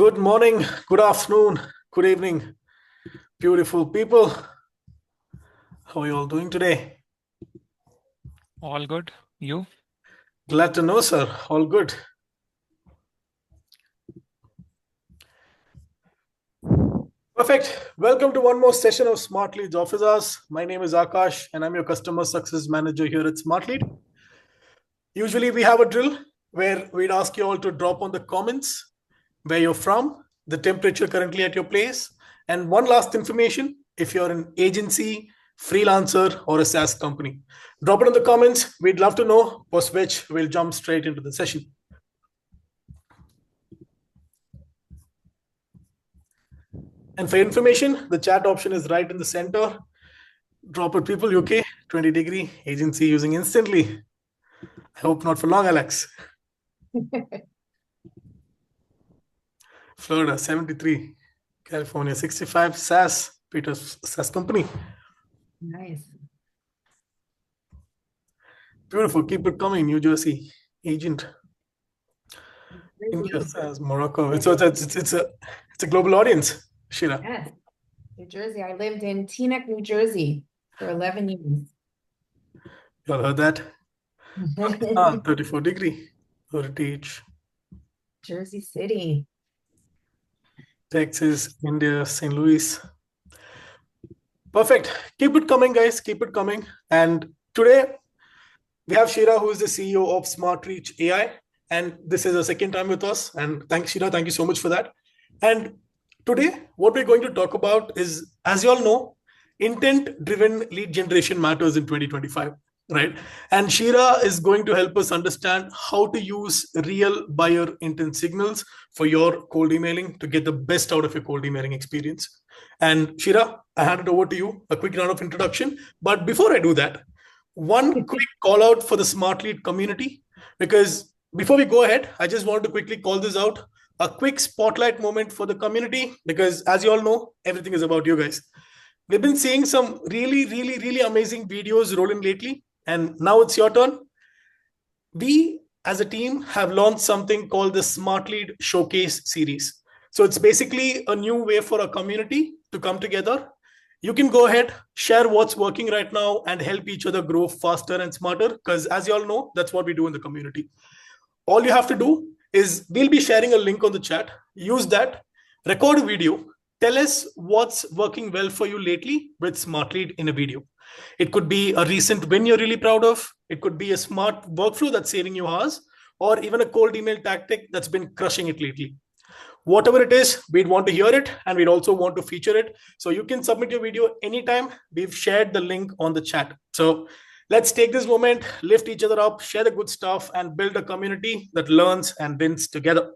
Good morning, good afternoon, good evening, beautiful people. How are you all doing today? All good. You? Glad to know, sir. All good. Perfect. Welcome to one more session of Smartlead's office hours. My name is Akash, and I'm your customer success manager here at Smartlead. Usually, we have a drill where we'd ask you all to drop on the comments where you're from, the temperature currently at your place, and one last information if you're an agency, freelancer, or a SaaS company. Drop it in the comments. We'd love to know, post which we'll jump straight into the session. And for information, the chat option is right in the center. Drop it, people. UK 20-degree agency using instantly. I hope not for long, Alex. Florida 73, California 65, SaaS, Peter's SaaS company. Nice. Beautiful. Keep it coming. New Jersey agent. India, SaaS, Morocco. It's a global audience. Shira. Yes. New Jersey. I lived in Teaneck, New Jersey for 11 years. You all heard that? Pakistan 34-degree heritage. Jersey City. Texas, India, St. Louis. Perfect. Keep it coming, guys. Keep it coming. And today we have Shira, who is the CEO of SmartReach AI. And this is the second time with us. And thanks, Shira. Thank you so much for that. And today, what we're going to talk about is, as you all know, intent-driven lead generation matters in 2025, right? And Shira is going to help us understand how to use real buyer intent signals for your cold emailing to get the best out of your cold emailing experience. And Shira, I hand it over to you, a quick round of introduction. But before I do that, one quick call out for the Smartlead community, because before we go ahead, I just wanted to quickly call this out. A quick spotlight moment for the community, because as you all know, everything is about you guys. We've been seeing some really amazing videos rolling lately, and now it's your turn. We, as a team, have launched something called the Smartlead Showcase series. So it's basically a new way for a community to come together. You can go ahead, share what's working right now, and help each other grow faster and smarter, because as you all know, that's what we do in the community. All you have to do is we'll be sharing a link on the chat. Use that, record a video, tell us what's working well for you lately with Smartlead in a video. It could be a recent win you're really proud of. It could be a smart workflow that's saving you hours, or even a cold email tactic that's been crushing it lately. Whatever it is, we'd want to hear it, and we'd also want to feature it. So you can submit your video anytime. We've shared the link on the chat. So let's take this moment, lift each other up, share the good stuff, and build a community that learns and wins together.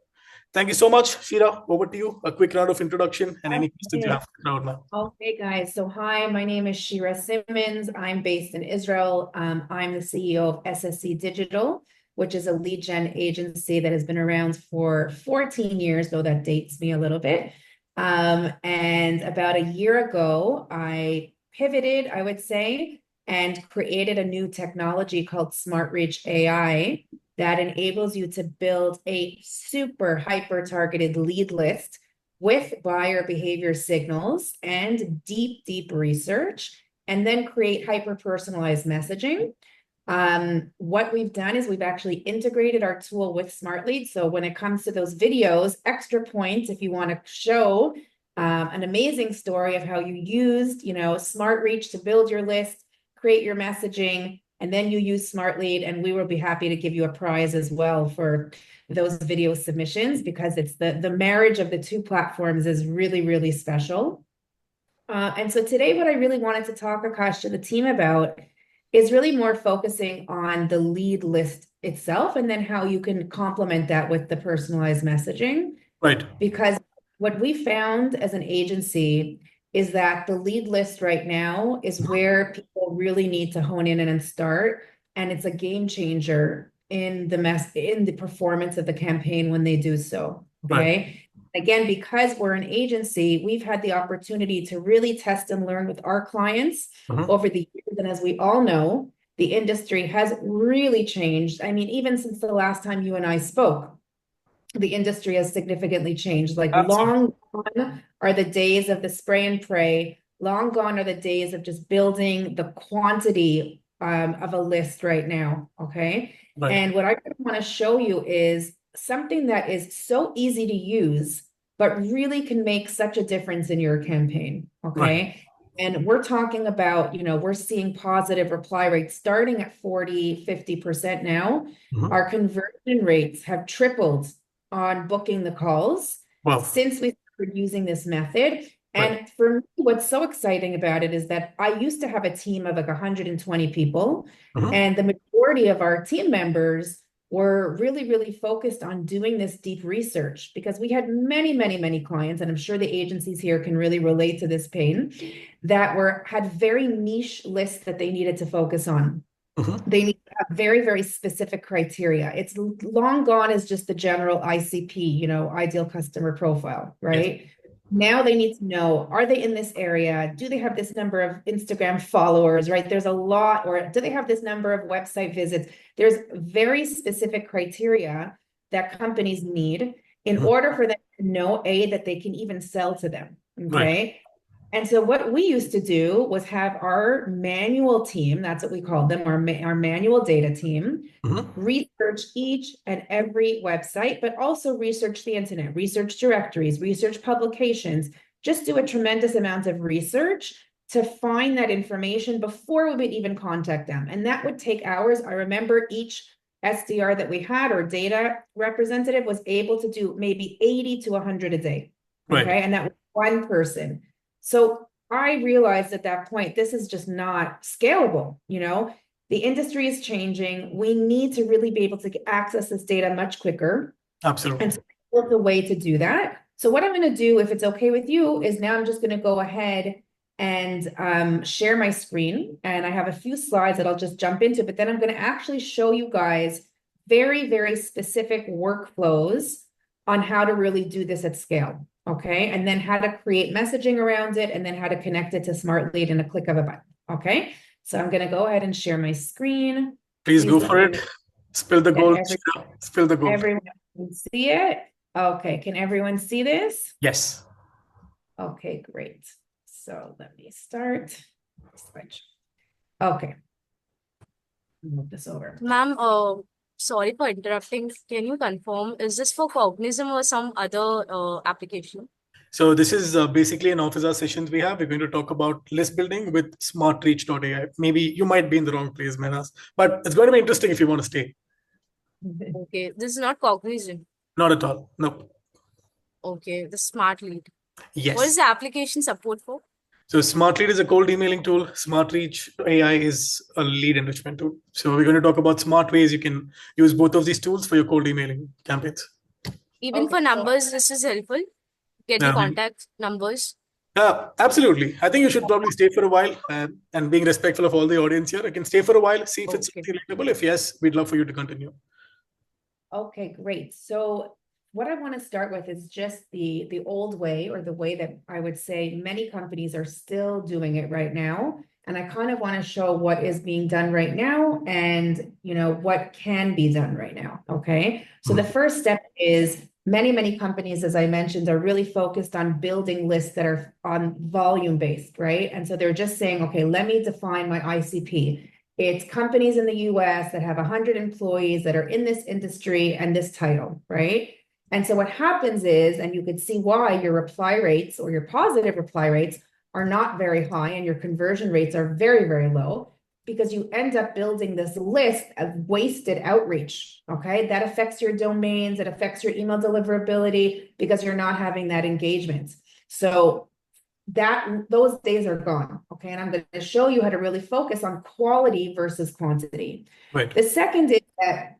Thank you so much, Shira. Over to you. A quick round of introduction and any questions you have for the crowd now. Okay, guys. So hi, my name is Shira Simmonds. I'm based in Israel. I'm the CEO of SSC Digital, which is a lead gen agency that has been around for 14 years, though that dates me a little bit. And about a year ago, I pivoted, I would say, and created a new technology called SmartReach AI that enables you to build a super hyper-targeted lead list with buyer behavior signals and deep research, and then create hyper-personalized messaging. What we've done is we've actually integrated our tool with Smartlead. So when it comes to those videos, extra points, if you want to show an amazing story of how you used, SmartReach to build your list, create your messaging, and then you use Smartlead, and we will be happy to give you a prize as well for those video submissions, because it's the marriage of the two platforms is really special. And so today, what I really wanted to talk, Akash, to the team about is really more focusing on the lead list itself, and then how you can complement that with the personalized messaging. Right. Because what we found as an agency is that the lead list right now is where people really need to hone in and start, and it's a game changer in the performance of the campaign when they do so. Okay. Right. Again, because we're an agency, we've had the opportunity to really test and learn with our clients over the years. And as we all know, the industry has really changed. I mean, even since the last time you and I spoke. the industry has significantly changed. Like Absolutely. long gone are the days of the spray and pray. Long gone are the days of just building the quantity of a list right now. Okay. Right. And what I want to show you is something that is so easy to use, but really can make such a difference in your campaign. Right. Okay. And we're talking about, we're seeing positive reply rates starting at 40, 50% now. Mhm. Our conversion rates have tripled on booking the calls Wow. since we started using this method. Right. And for me, what's so exciting about it is that I used to have a team of like 120 people, Mhm. and the majority of our team members were really, really focused on doing this deep research because we had many, many, many clients, and I'm sure the agencies here can really relate to this pain, that had very niche lists that they needed to focus on. Mhm. They need to have very, very specific criteria. It's long gone as just the general ICP, ideal customer profile, right? Now they need to know, are they in this area? Do they have this number of Instagram followers, right? There's a lot, or do they have this number of website visits? There's very specific criteria that companies need in Mhm. order for them to know, that they can even sell to them, Right. okay? And so what we used to do was have our manual team, that's what we called them, our manual data team, Mhm. research each and every website, but also research the internet, research directories, research publications, just do a tremendous amount of research to find that information before we would even contact them. And that would take hours. I remember each SDR that we had, or data representative, was able to do maybe 80 to 100 a day. Okay. Right. And that was one person. So I realized at that point, this is just not scalable. The industry is changing. We need to really be able to access this data much quicker. Absolutely. And so I built a way to do that. So what I'm going to do, if it's okay with you, is now I'm just going to go ahead and share my screen. And I have a few slides that I'll just jump into, but then I'm going to actually show you guys very, very specific workflows on how to really do this at scale. Okay. And then how to create messaging around it, and then how to connect it to Smartlead in a click of a button. Okay. So I'm going to go ahead and share my screen. Please go let for me it. know Spill the that gold. Spill the gold. everyone can see it. Okay. Can everyone see this? Yes. Okay, great. So let me start. Switch. Okay. Move this over. Ma'am, sorry for interrupting. Can you confirm, is this for Cognizant or some other application? So this is basically an office hour sessions we have. We're going to talk about list building with SmartReach AI. Maybe you might be in the wrong place, Manas, but it's going to be interesting if you want to stay. Okay, this is not Cognizant. Not at all. No. Okay, the Smartlead. Yes. What is the application support for? So Smartlead is a cold emailing tool. SmartReach AI is a lead enrichment tool. So we're going to talk about smart ways you can use both of these tools for your cold emailing campaigns. Even for numbers, this is helpful. Get the contact numbers. Absolutely. I think you should probably stay for a while, and being respectful of all the audience here, I can stay for a while, see if it's relatable. If yes, we'd love for you to continue. Okay, great. So what I want to start with is just the old way, or the way that I would say many companies are still doing it right now. And I kind of want to show what is being done right now, and what can be done right now. Okay. So the first step is many companies, as I mentioned, are really focused on building lists that are on volume based, right? And so they're just saying, okay, let me define my ICP. It's companies in the US that have 100 employees that are in this industry and this title, right? And so what happens is, and you could see why your reply rates, or your positive reply rates, are not very high, and your conversion rates are very, very low, because you end up building this list of wasted outreach. Okay. That affects your domains, it affects your email deliverability, because you're not having that engagement. So those days are gone. Okay. And I'm going to show you how to really focus on quality versus quantity. Right. The second is that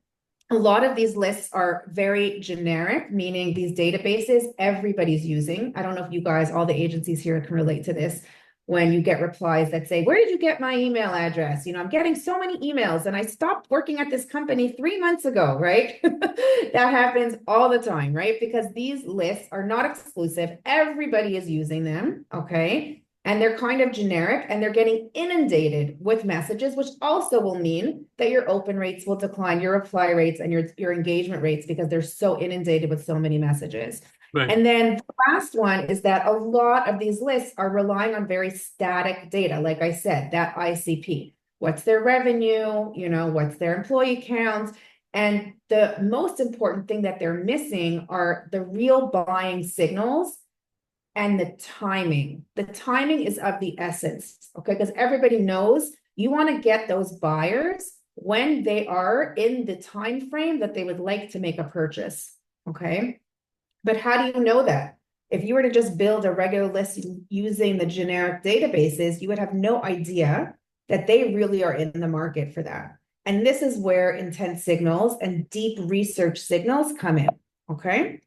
a lot of these lists are very generic, meaning these databases everybody's using. I don't know if you guys, all the agencies here, can relate to this. When you get replies that say, where did you get my email address? I'm getting so many emails, and I stopped working at this company 3 months ago, right? That happens all the time, right? Because these lists are not exclusive. Everybody is using them, okay? and they're kind of generic, and they're getting inundated with messages, which also will mean that your open rates will decline, your reply rates and your engagement rates, because they're so inundated with so many messages. Right. And then the last one is that a lot of these lists are relying on very static data. Like I said, that ICP, what's their revenue, what's their employee count. And the most important thing that they're missing are the real buying signals and the timing. The timing is of the essence, okay? Because everybody knows you want to get those buyers when they are in the time frame that they would like to make a purchase, okay? But how do you know that? If you were to just build a regular list using the generic databases, you would have no idea that they really are in the market for that. And this is where intent signals and deep research signals come in, okay?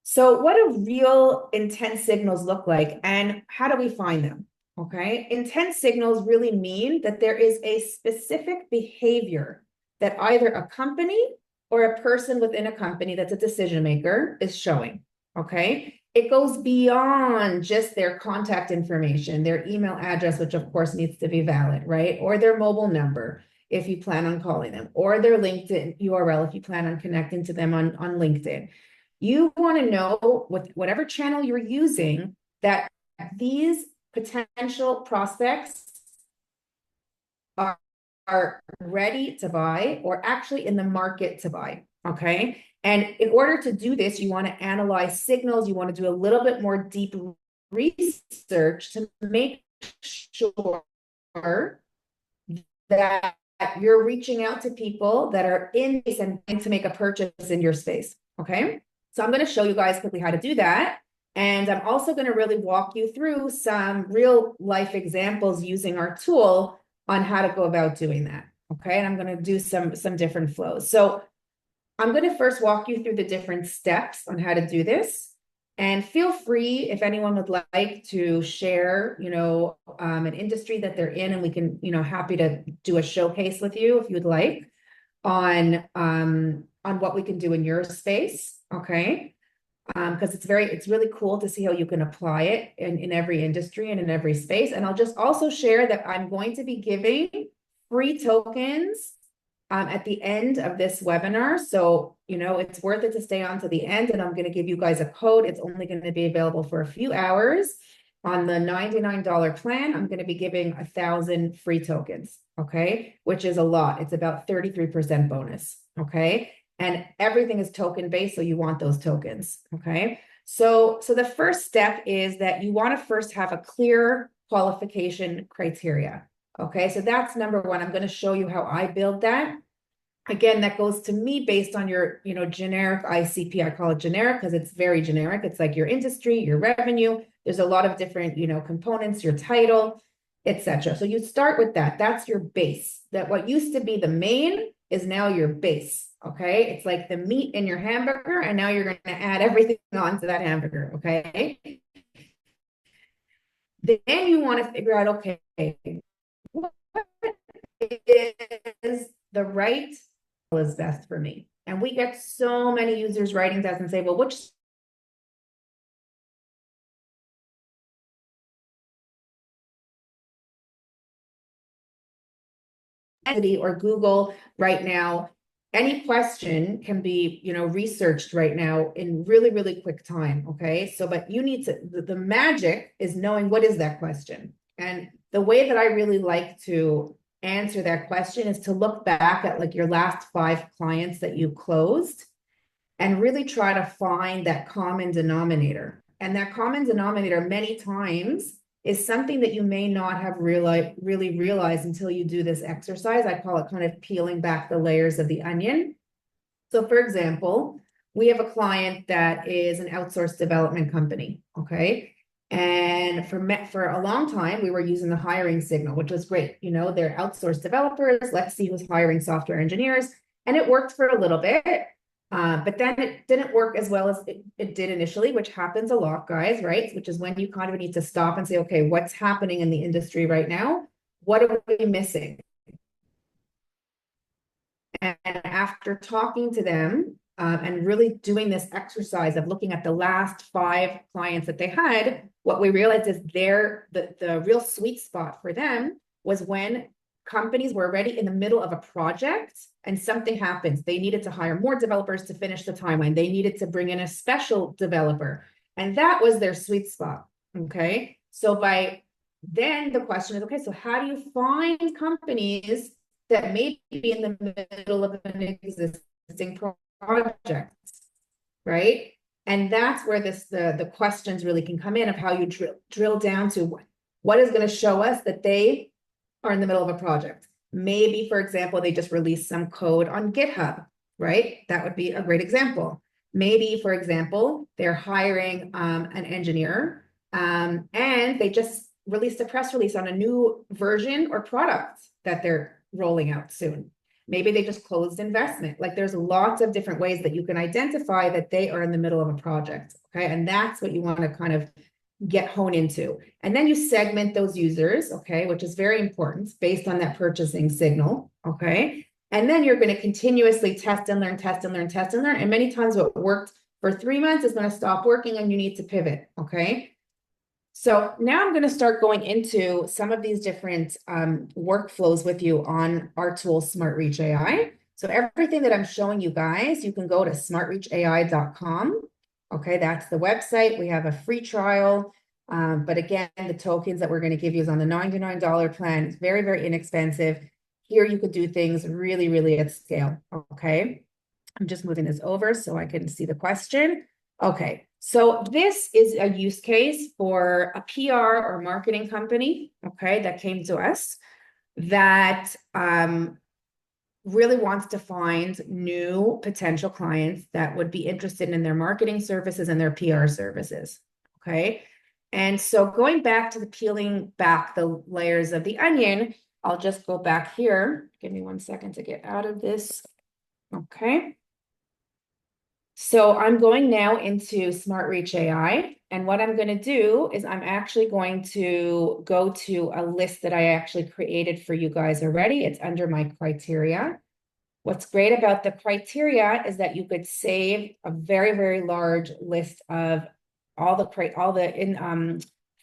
So what do real intent signals look like, and how do we find them? Okay, intent signals really mean that there is a specific behavior that either a company or a person within a company that's a decision maker is showing. Okay, it goes beyond just their contact information, their email address, which of course needs to be valid, right? Or their mobile number, if you plan on calling them, or their LinkedIn URL, if you plan on connecting to them on LinkedIn. You want to know with whatever channel you're using that these potential prospects are ready to buy or actually in the market to buy, okay? And in order to do this, you want to analyze signals. You want to do a little bit more deep research to make sure that you're reaching out to people that are in this and to make a purchase in your space, okay? So I'm going to show you guys quickly how to do that. And I'm also going to really walk you through some real life examples using our tool on how to go about doing that. Okay. And I'm going to do some different flows. So I'm going to first walk you through the different steps on how to do this. And feel free, if anyone would like to share, an industry that they're in, and we can, happy to do a showcase with you if you'd like on what we can do in your space. Okay. Because it's really cool to see how you can apply it in every industry and in every space. And I'll just also share that I'm going to be giving free tokens at the end of this webinar. So, it's worth it to stay on to the end, and I'm going to give you guys a code. It's only going to be available for a few hours. On the $99 plan, I'm going to be giving 1,000 free tokens, okay? Which is a lot. It's about 33% bonus, okay? And everything is token based, so you want those tokens, okay? So the first step is that you want to first have a clear qualification criteria, okay? So that's number one. I'm going to show you how I build that. Again, that goes to me based on your, generic ICP. I call it generic because it's very generic. It's like your industry, your revenue. There's a lot of different, components, your title, etc. So you start with that. That's your base. That what used to be the main is now your base. Okay. It's like the meat in your hamburger, and now you're going to add everything onto that hamburger. Okay. Then you want to figure out, okay, what is the right is best for me? And we get so many users writing to us and say, well, which or Google right now, any question can be, researched right now in really, really quick time. Okay. So, but you need to, the magic is knowing what is that question. And the way that I really like to answer that question is to look back at like your last 5 clients that you closed and really try to find that common denominator. And that common denominator many times is something that you may not have really realized until you do this exercise. I call it kind of peeling back the layers of the onion. So for example, we have a client that is an outsourced development company, okay? And for a long time, we were using the hiring signal, which was great. They're outsourced developers. Let's see who's hiring software engineers. And it worked for a little bit. But then it didn't work as well as it did initially, which happens a lot, guys, right? Which is when you kind of need to stop and say, okay, what's happening in the industry right now? What are we missing? And after talking to them, and really doing this exercise of looking at the last 5 clients that they had, what we realized is the real sweet spot for them was when companies were already in the middle of a project and something happens. They needed to hire more developers to finish the timeline. They needed to bring in a special developer. And that was their sweet spot. Okay. So then the question is, okay, so how do you find companies that may be in the middle of an existing project, right? And that's where the questions really can come in of how you drill down to what is going to show us that they are in the middle of a project. Maybe, for example, they just released some code on GitHub, right? That would be a great example. Maybe, for example, they're hiring an engineer and they just released a press release on a new version or product that they're rolling out soon. Maybe they just closed investment. Like there's lots of different ways that you can identify that they are in the middle of a project, okay? And that's what you want to kind of hone into. And then you segment those users, okay, which is very important based on that purchasing signal, okay? And then you're going to continuously test and learn, test and learn, test and learn. And many times what worked for 3 months is going to stop working and you need to pivot, okay? So now I'm going to start going into some of these different workflows with you on our tool, SmartReach AI. So everything that I'm showing you guys, you can go to smartreachai.com. Okay, that's the website. We have a free trial. But again, the tokens that we're going to give you is on the $99 plan. It's very, very inexpensive. Here you could do things really, really at scale. Okay, I'm just moving this over so I can see the question. Okay, so this is a use case for a PR or marketing company, okay, that came to us that really wants to find new potential clients that would be interested in their marketing services and their PR services, okay? And so going back to peeling back the layers of the onion, I'll just go back here. Give me 1 second to get out of this, okay? So I'm going now into SmartReach AI. And what I'm going to do is I'm actually going to go to a list that I actually created for you guys already. It's under my criteria. What's great about the criteria is that you could save a very, very large list of all the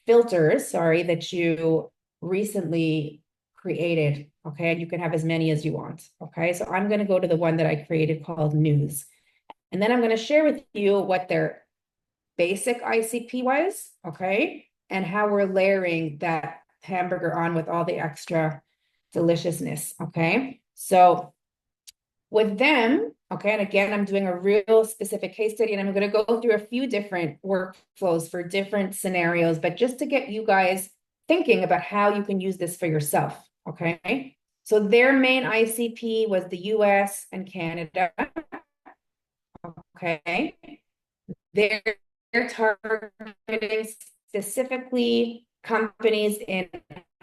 filters, that you recently created. Okay. And you can have as many as you want. Okay. So I'm going to go to the one that I created called news. And then I'm going to share with you what their basic ICP was, okay, and how we're layering that hamburger on with all the extra deliciousness, okay? So with them, okay, and again, I'm doing a real specific case study, and I'm going to go through a few different workflows for different scenarios, but just to get you guys thinking about how you can use this for yourself, okay? So their main ICP was the US and Canada. Okay, they're targeting specifically companies in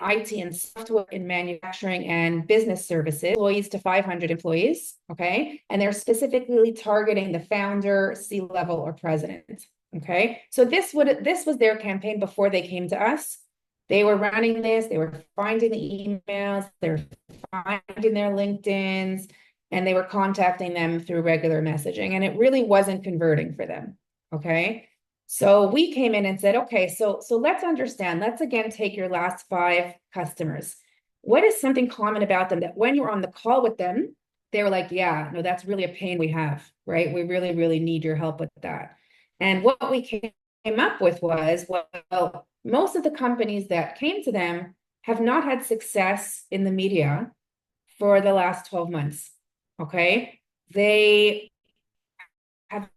IT and software, in manufacturing and business services, employees to 500 employees, okay? And they're specifically targeting the founder, C-level, or president, okay? So this was their campaign before they came to us. They were running this, they were finding the emails, they're finding their LinkedIns, and they were contacting them through regular messaging, and it really wasn't converting for them, okay? So we came in and said, okay, so let's understand, let's again take your last 5 customers. What is something common about them that when you were on the call with them, they were like, yeah, no, that's really a pain we have, right? We really, really need your help with that. And what we came up with was, well, most of the companies that came to them have not had success in the media for the last 12 months. Okay, they have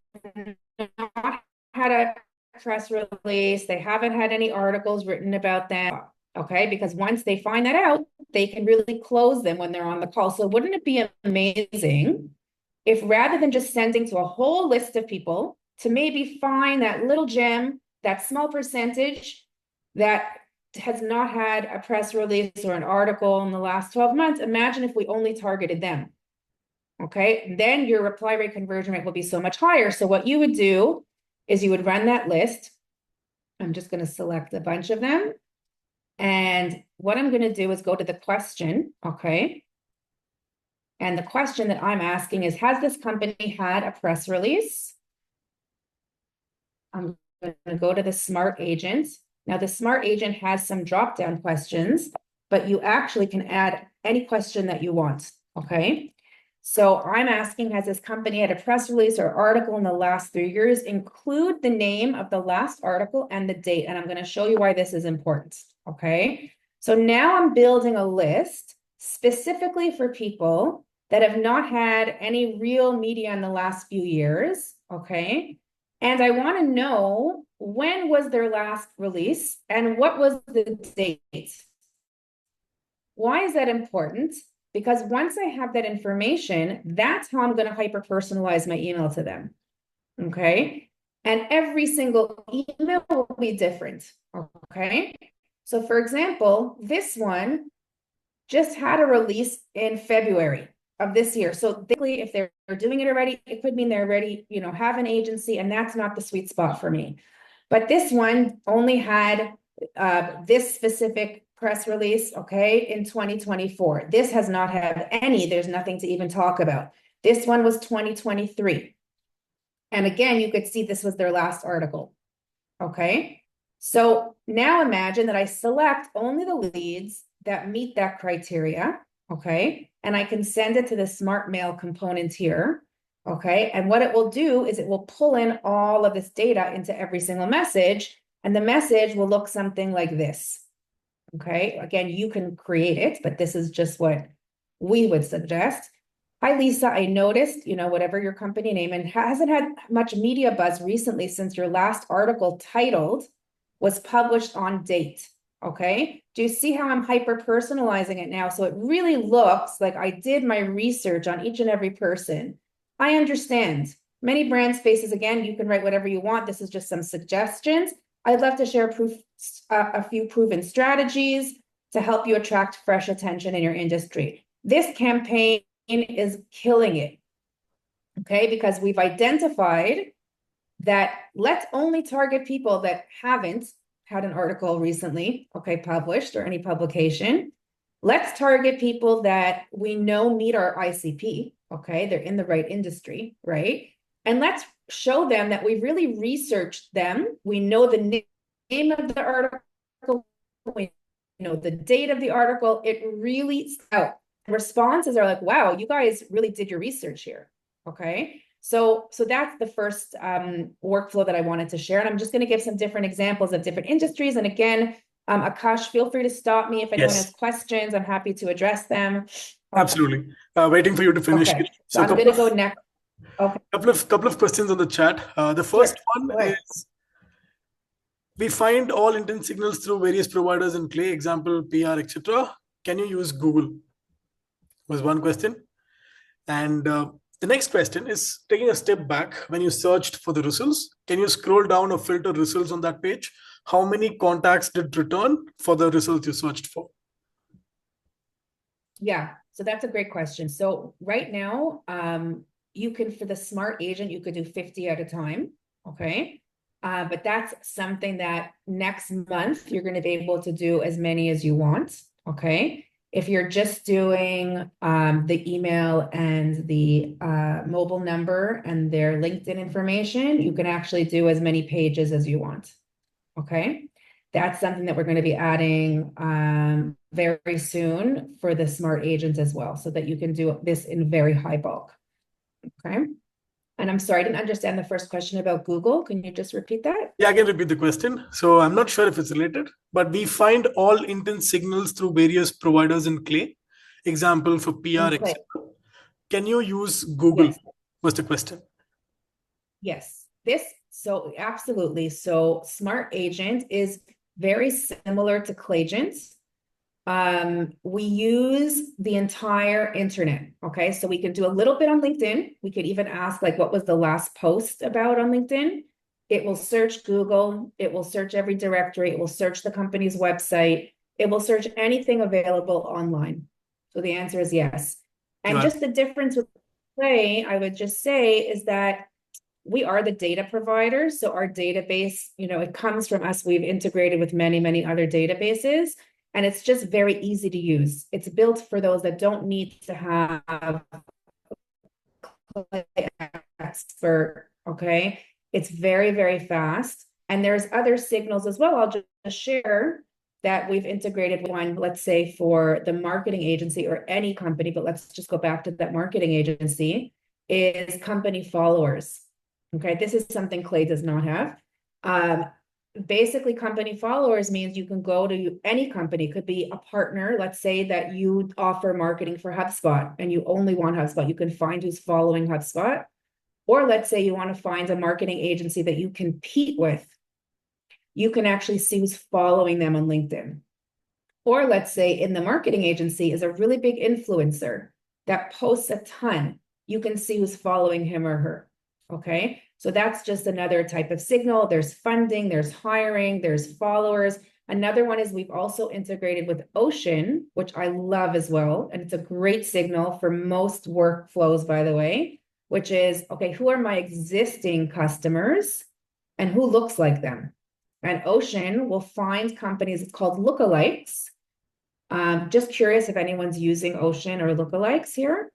not had a press release. They haven't had any articles written about them. Okay, because once they find that out, they can really close them when they're on the call. So wouldn't it be amazing if rather than just sending to a whole list of people to maybe find that little gem, that small percentage that has not had a press release or an article in the last 12 months, imagine if we only targeted them. Okay, then your reply rate conversion rate will be so much higher. So what you would do is you would run that list. I'm just going to select a bunch of them. And what I'm going to do is go to the question, okay? And the question that I'm asking is, has this company had a press release? I'm going to go to the Smart Agent. Now, the Smart Agent has some drop-down questions, but you actually can add any question that you want, okay? So I'm asking, has this company had a press release or article in the last 3 years? Include the name of the last article and the date, and I'm going to show you why this is important, okay? So now I'm building a list specifically for people that have not had any real media in the last few years, okay? And I want to know when was their last release and what was the date. Why is that important? Because once I have that information, that's how I'm going to hyper-personalize my email to them, okay? And every single email will be different, okay? So for example, this one just had a release in February of this year. So basically, if they're doing it already, it could mean they're already, have an agency, and that's not the sweet spot for me. But this one only had this specific press release, okay, in 2024. This has not had any, there's nothing to even talk about. This one was 2023. And again, you could see this was their last article, okay? So now imagine that I select only the leads that meet that criteria, okay? And I can send it to the Smart Mail component here, okay? And what it will do is it will pull in all of this data into every single message, and the message will look something like this, okay? Again, you can create it, but this is just what we would suggest. Hi, Lisa, I noticed, whatever your company name, and hasn't had much media buzz recently since your last article titled was published on date, okay? Do you see how I'm hyper-personalizing it now? So it really looks like I did my research on each and every person. I understand. Many brand spaces, again, you can write whatever you want. This is just some suggestions. I'd love to share a few proven strategies to help you attract fresh attention in your industry. This campaign is killing it, okay? Because we've identified that let's only target people that haven't had an article recently, okay, published or any publication. Let's target people that we know meet our ICP, okay? They're in the right industry, right? And let's show them that we've really researched them. We know the name of the article, we know the date of the article. It really out. Responses are like, wow, you guys really did your research here, okay? So that's the first workflow that I wanted to share. And I'm just going to give some different examples of different industries. And again, Akash, feel free to stop me if anyone has questions. I'm happy to address them. Okay. Absolutely. Waiting for you to finish. Okay. So I'm going to go next. Okay. Couple of questions on the chat. The first one is, we find all intent signals through various providers in Clay, example, PR, etc. Can you use Google? Was one question. And the next question is, taking a step back, when you searched for the results, can you scroll down or filter results on that page? How many contacts did return for the results you searched for? Yeah, so that's a great question. So right now, you can, for the Smart Agent, you could do 50 at a time, okay? But that's something that next month, you're going to be able to do as many as you want, okay? If you're just doing the email and the mobile number and their LinkedIn information, you can actually do as many pages as you want, okay? That's something that we're going to be adding very soon for the Smart Agent as well, so that you can do this in very high bulk, okay? And I'm sorry, I didn't understand the first question about Google. Can you just repeat that? Yeah, I can repeat the question. So I'm not sure if it's related, but we find all intent signals through various providers in Clay. Example for PR, etc. Can you use Google? Yes. Was the question. Yes, so absolutely. So Smart Agent is very similar to Clayagent. We use the entire internet, okay? So we can do a little bit on LinkedIn. We could even ask, like, what was the last post about on LinkedIn? It will search Google. It will search every directory. It will search the company's website. It will search anything available online. So the answer is yes. And just the difference with Clay, I would just say, is that we are the data provider. So our database, it comes from us. We've integrated with many, many other databases. And it's just very easy to use. It's built for those that don't need to have expert, okay? It's very, very fast. And there's other signals as well. I'll just share that we've integrated one, let's say for the marketing agency or any company, but let's just go back to that marketing agency, is company followers. Okay, this is something Clay does not have. Basically, company followers means you can go to any company, could be a partner. Let's say that you offer marketing for HubSpot and you only want HubSpot. You can find who's following HubSpot. Or let's say you want to find a marketing agency that you compete with. You can actually see who's following them on LinkedIn. Or let's say in the marketing agency is a really big influencer that posts a ton. You can see who's following him or her. Okay, so that's just another type of signal. There's funding, there's hiring, there's followers. Another one is we've also integrated with Ocean, which I love as well. And it's a great signal for most workflows, by the way, which is, okay, who are my existing customers and who looks like them? And Ocean will find companies, it's called lookalikes. Just curious if anyone's using Ocean or lookalikes here.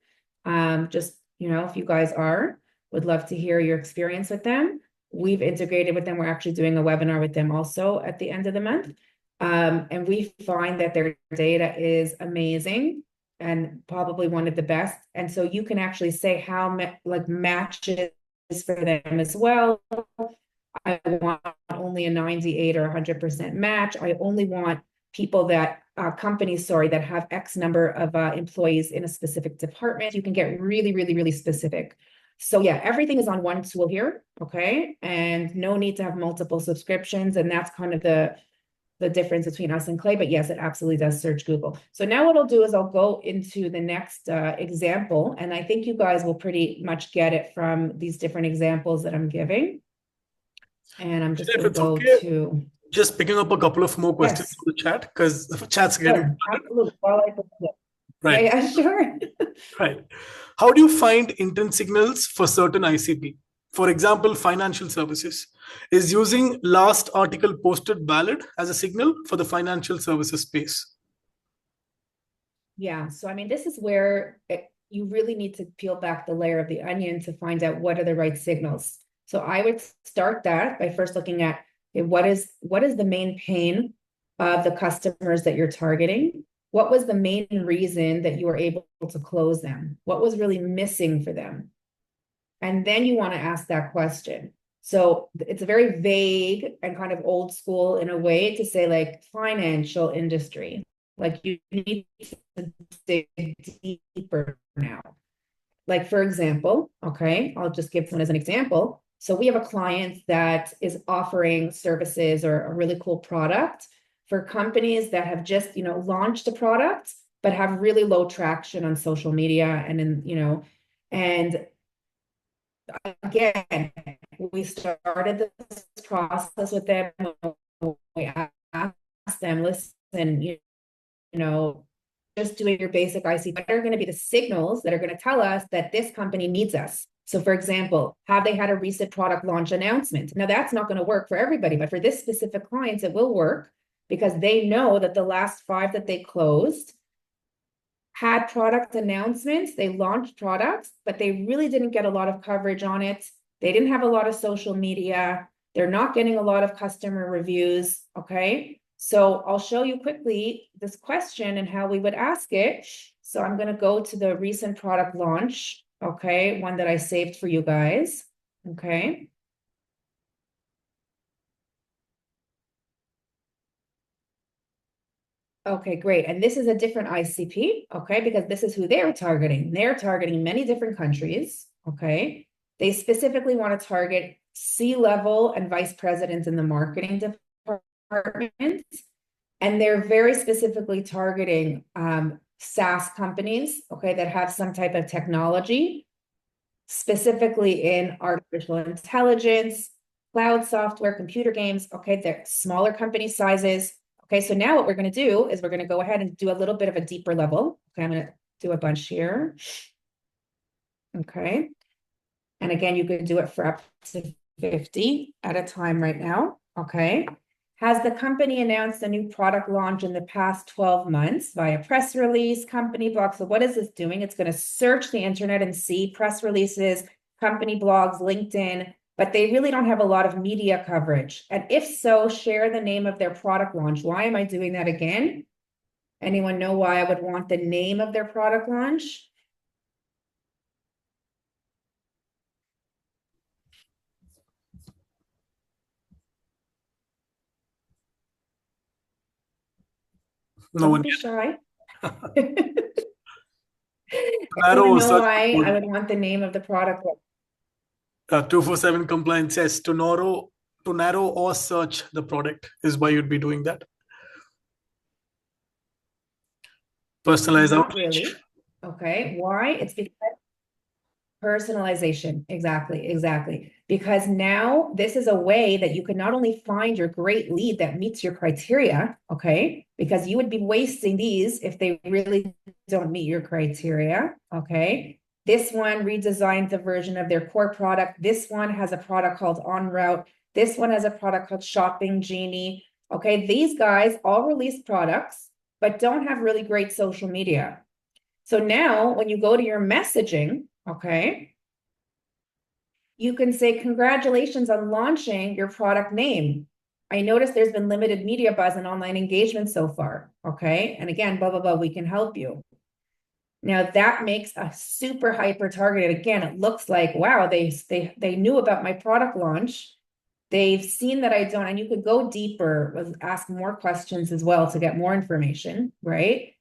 Just, if you guys are, would love to hear your experience with them. We've integrated with them. We're actually doing a webinar with them also at the end of the month. And we find that their data is amazing and probably one of the best. And so you can actually say how matches for them as well. I want only a 98 or 100% match. I only want people that companies, that have X number of employees in a specific department. You can get really, really, really specific. So yeah, everything is on one tool here, okay? And no need to have multiple subscriptions. And that's kind of the difference between us and Clay. But yes, it absolutely does search Google. So now what I'll do is I'll go into the next example. And I think you guys will pretty much get it from these different examples that I'm giving. And I'm just going to go to... Just picking up a couple of more questions from the chat, because the chat's getting... Absolutely. Right. Yeah, sure. Right. How do you find intent signals for certain ICP? For example, financial services. Is using last article posted valid as a signal for the financial services space? Yeah. So, I mean, this is where you really need to peel back the layer of the onion to find out what are the right signals. So I would start that by first looking at what is the main pain of the customers that you're targeting? What was the main reason that you were able to close them? What was really missing for them? And then you want to ask that question. So it's a very vague and kind of old school in a way to say like financial industry. Like you need to dig deeper now. Like for example, okay, I'll just give one as an example. So we have a client that is offering services or a really cool product for companies that have just, launched a product, but have really low traction on social media and again, we started this process with them. We asked them, listen, just doing your basic IC, what are going to be the signals that are going to tell us that this company needs us? So for example, have they had a recent product launch announcement? Now that's not going to work for everybody, but for this specific clients, it will work because they know that the last 5 that they closed had product announcements. They launched products, but they really didn't get a lot of coverage on it. They didn't have a lot of social media. They're not getting a lot of customer reviews. Okay. So I'll show you quickly this question and how we would ask it. So I'm going to go to the recent product launch. Okay. One that I saved for you guys. Okay. Okay, great. And this is a different ICP, okay, because this is who they're targeting. They're targeting many different countries, okay? They specifically want to target C-level and vice presidents in the marketing department. And they're very specifically targeting SaaS companies, okay, that have some type of technology, specifically in artificial intelligence, cloud software, computer games, okay? They're smaller company sizes. Okay, so now what we're going to do is we're going to go ahead and do a little bit of a deeper level. Okay, I'm going to do a bunch here. Okay. And again, you could do it for up to 50 at a time right now. Okay. Has the company announced a new product launch in the past 12 months via press release, company blog? So what is this doing? It's going to search the internet and see press releases, company blogs, LinkedIn, but they really don't have a lot of media coverage. And if so, share the name of their product launch. Why am I doing that again? Anyone know why I would want the name of their product launch? No Don't one. be shy. Narrow Anyone know search why code. I would want the name of the product launch? 247 compliance says to narrow or search the product is why you'd be doing that. Personalize Not outreach. really. Okay. Why? It's because personalization. Exactly. Because now this is a way that you can not only find your great lead that meets your criteria, okay? Because you would be wasting these if they really don't meet your criteria, okay? This one redesigns the version of their core product. This one has a product called En Route. This one has a product called Shopping Genie. Okay, these guys all release products, but don't have really great social media. So now when you go to your messaging, okay, you can say, congratulations on launching your product name. I noticed there's been limited media buzz and online engagement so far, okay? And again, blah, blah, blah, we can help you. Now that makes a super hyper targeted. Again, it looks like, wow, they knew about my product launch. They've seen that I don't, and you could go deeper, ask more questions as well to get more information, right?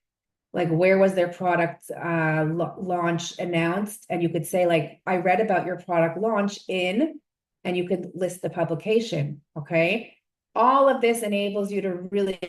Like, where was their product launch announced? And you could say, like, I read about your product launch in, and you could list the publication, okay? All of this enables you to really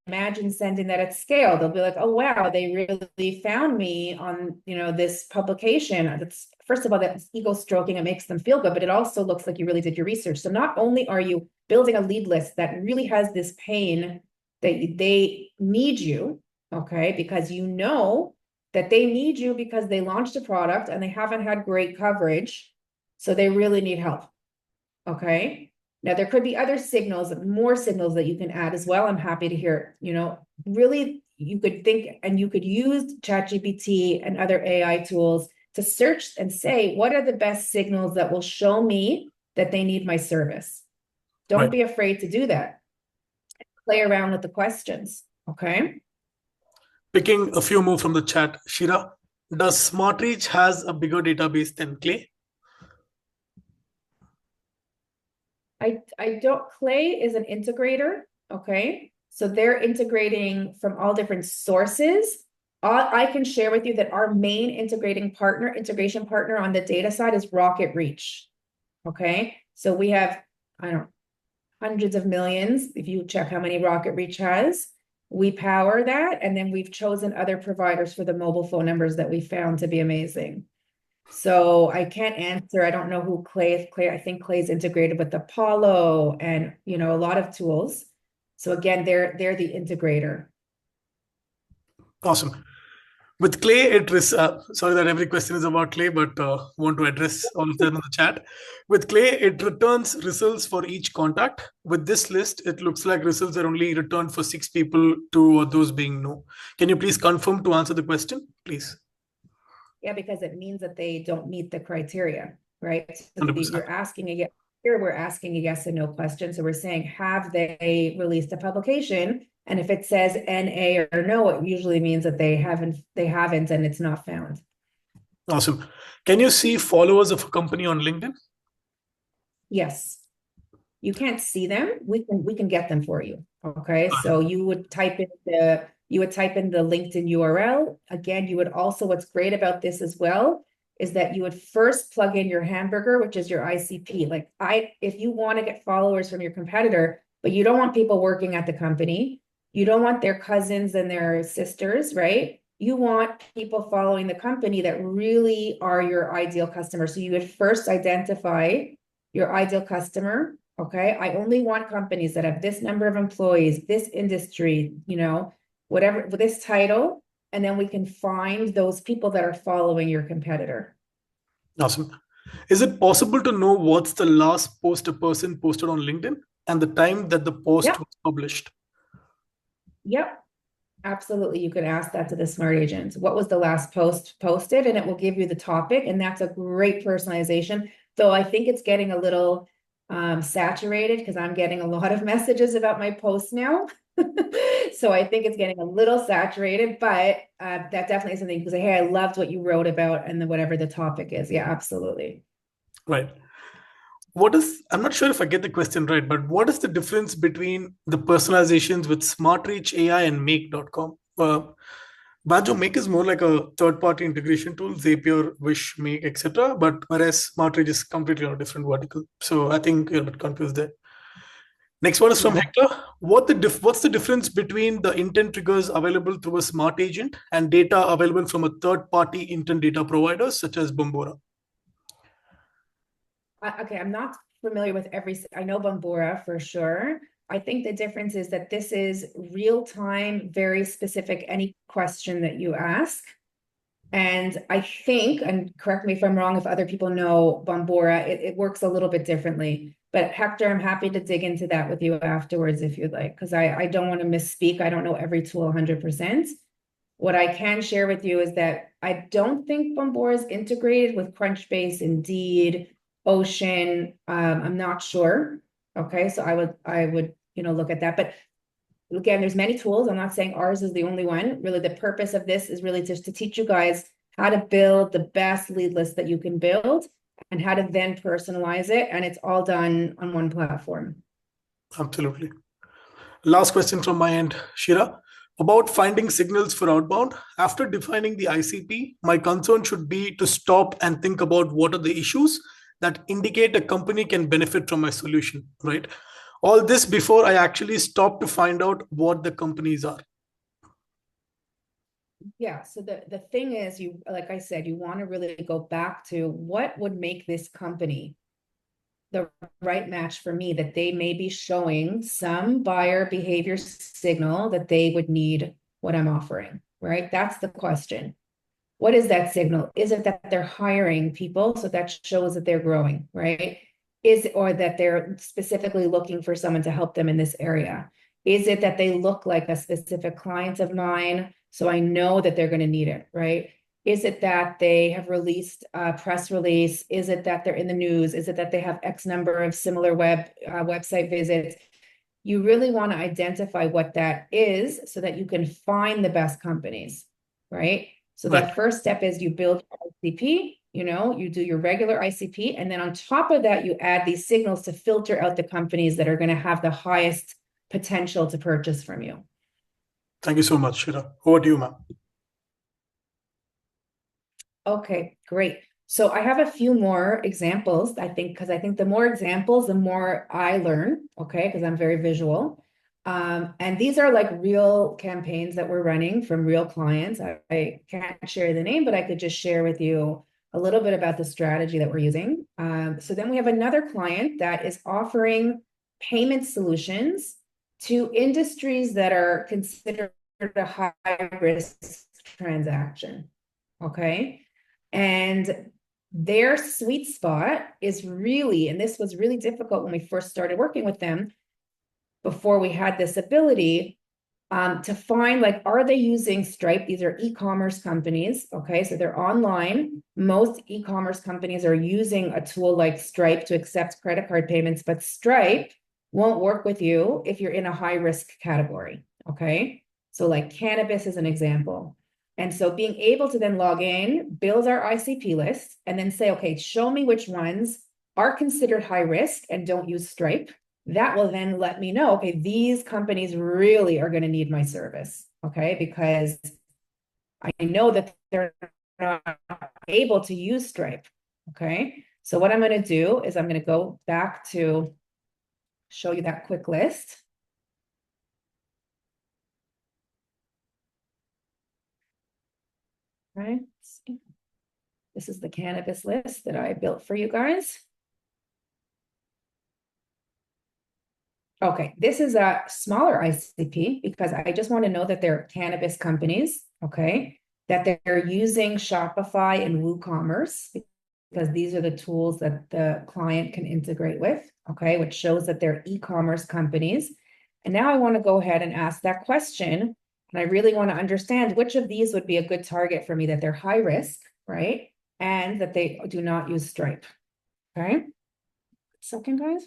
imagine sending that at scale. They'll be like, oh, wow, they really found me on, this publication. That's, first of all, that's ego stroking. It makes them feel good, but it also looks like you really did your research. So not only are you building a lead list that really has this pain that they need you, okay, because you know that they need you because they launched a product and they haven't had great coverage, so they really need help, okay? Now, there could be other signals, more signals that you can add as well. I'm happy to hear, really, you could think and you could use ChatGPT and other AI tools to search and say, what are the best signals that will show me that they need my service? Don't Right. be afraid to do that. Play around with the questions, okay? Picking a few more from the chat. Shira, does SmartReach has a bigger database than Clay? I don't, Clay is an integrator, okay? So they're integrating from all different sources. I can share with you that our main integration partner on the data side is RocketReach, okay? So we have, I don't know, hundreds of millions, if you check how many RocketReach has. We power that, and then we've chosen other providers for the mobile phone numbers that we found to be amazing. So I can't answer. I don't know who Clay is. I think Clay's integrated with Apollo and a lot of tools. So again, they're the integrator. Awesome. With Clay, sorry that every question is about Clay, but want to address all of them in the chat. With Clay, it returns results for each contact. With this list, it looks like results are only returned for 6 people, 2 or those being no. Can you please confirm to answer the question, please? Yeah, because it means that they don't meet the criteria, right? So 100%. you're asking here, we're asking a yes and no question. So we're saying, have they released a publication? And if it says NA or no, it usually means that they haven't, and it's not found. Awesome. Can you see followers of a company on LinkedIn? Yes. You can't see them. We can get them for you. Okay. So you would type in the LinkedIn URL. Again, you would also, what's great about this as well is that you would first plug in your hamburger, which is your ICP. Like if you want to get followers from your competitor, but you don't want people working at the company, you don't want their cousins and their sisters, right? You want people following the company that really are your ideal customer. So you would first identify your ideal customer. Okay, I only want companies that have this number of employees, this industry, whatever, with this title, and then we can find those people that are following your competitor. Awesome. Is it possible to know what's the last post a person posted on LinkedIn? and the time that the post Yep. was published. Yep. Absolutely. You could ask that to the smart agent. What was the last post posted? And it will give you the topic. And that's a great personalization. Though I think it's getting a little saturated because I'm getting a lot of messages about my posts now. So I think it's getting a little saturated, but that definitely is something you can say, hey, I loved what you wrote about and then whatever the topic is. Yeah, absolutely. Right. I'm not sure if I get the question right, but what is the difference between the personalizations with SmartReach AI and Make.com? Banjo Make is more like a third-party integration tool, Zapier, Wish, Make, etc. But whereas SmartReach is completely on a different vertical. So I think you're a bit confused there. Next one is from Yeah. Hector. What's the difference between the intent triggers available through a smart agent and data available from a third-party intent data provider such as Bombora? Okay, I'm not familiar with I know Bombora for sure. I think the difference is that this is real time, very specific, any question that you ask. And I think, and correct me if I'm wrong, if other people know Bombora, it works a little bit differently. But Hector, I'm happy to dig into that with you afterwards if you'd like, because I don't want to misspeak. I don't know every tool 100%. What I can share with you is that I don't think Bombora is integrated with Crunchbase, Indeed, Ocean. I'm not sure. Okay, so I would look at that. But again, there's many tools. I'm not saying ours is the only one. Really, the purpose of this is really just to teach you guys how to build the best lead list that you can build and how to then personalize it. And it's all done on one platform. Absolutely. Last question from my end, Shira. About finding signals for outbound. After defining the ICP, my concern should be to stop and think about what are the issues that indicate a company can benefit from my solution, right? All this before I actually stop to find out what the companies are. Yeah, so the thing is, like I said, you want to really go back to what would make this company the right match for me, that they may be showing some buyer behavior signal that they would need what I'm offering, right? That's the question. What is that signal? Is it that they're hiring people? So that shows that they're growing, right? Or that they're specifically looking for someone to help them in this area? Is it that they look like a specific client of mine? So I know that they're going to need it, right? Is it that they have released a press release? Is it that they're in the news? Is it that they have X number of similar website visits? You really want to identify what that is so that you can find the best companies, right? So Right. that first step is you build ICP, you do your regular ICP, and then on top of that, you add these signals to filter out the companies that are going to have the highest potential to purchase from you. Thank you so much, Shira. Over to you, ma'am. Okay, great. So I have a few more examples, I think, because I think the more examples, the more I learn, okay, because I'm very visual. And these are like real campaigns that we're running from real clients. I can't share the name, but I could just share with you a little bit about the strategy that we're using. So then we have another client that is offering payment solutions to industries that are considered a high risk transaction, okay? And their sweet spot is really, and this was really difficult when we first started working with them before we had this ability to find, like, are they using Stripe? These are e-commerce companies, okay? So they're online. Most e-commerce companies are using a tool like Stripe to accept credit card payments, but Stripe won't work with you if you're in a high risk category, okay? So like cannabis is an example. And so being able to then log in, build our ICP list, and then say, okay, show me which ones are considered high risk and don't use Stripe. That will then let me know, okay, these companies really are going to need my service, okay? Because I know that they're not able to use Stripe, okay? So what I'm going to do is I'm going to go back to show you that quick list. Right. This is the cannabis list that I built for you guys. Okay, this is a smaller ICP because I just want to know that they're cannabis companies, okay, that they're using Shopify and WooCommerce because these are the tools that the client can integrate with, okay, which shows that they're e-commerce companies. And now I want to go ahead and ask that question. And I really want to understand which of these would be a good target for me, that they're high risk, right? And that they do not use Stripe, okay? Second, guys.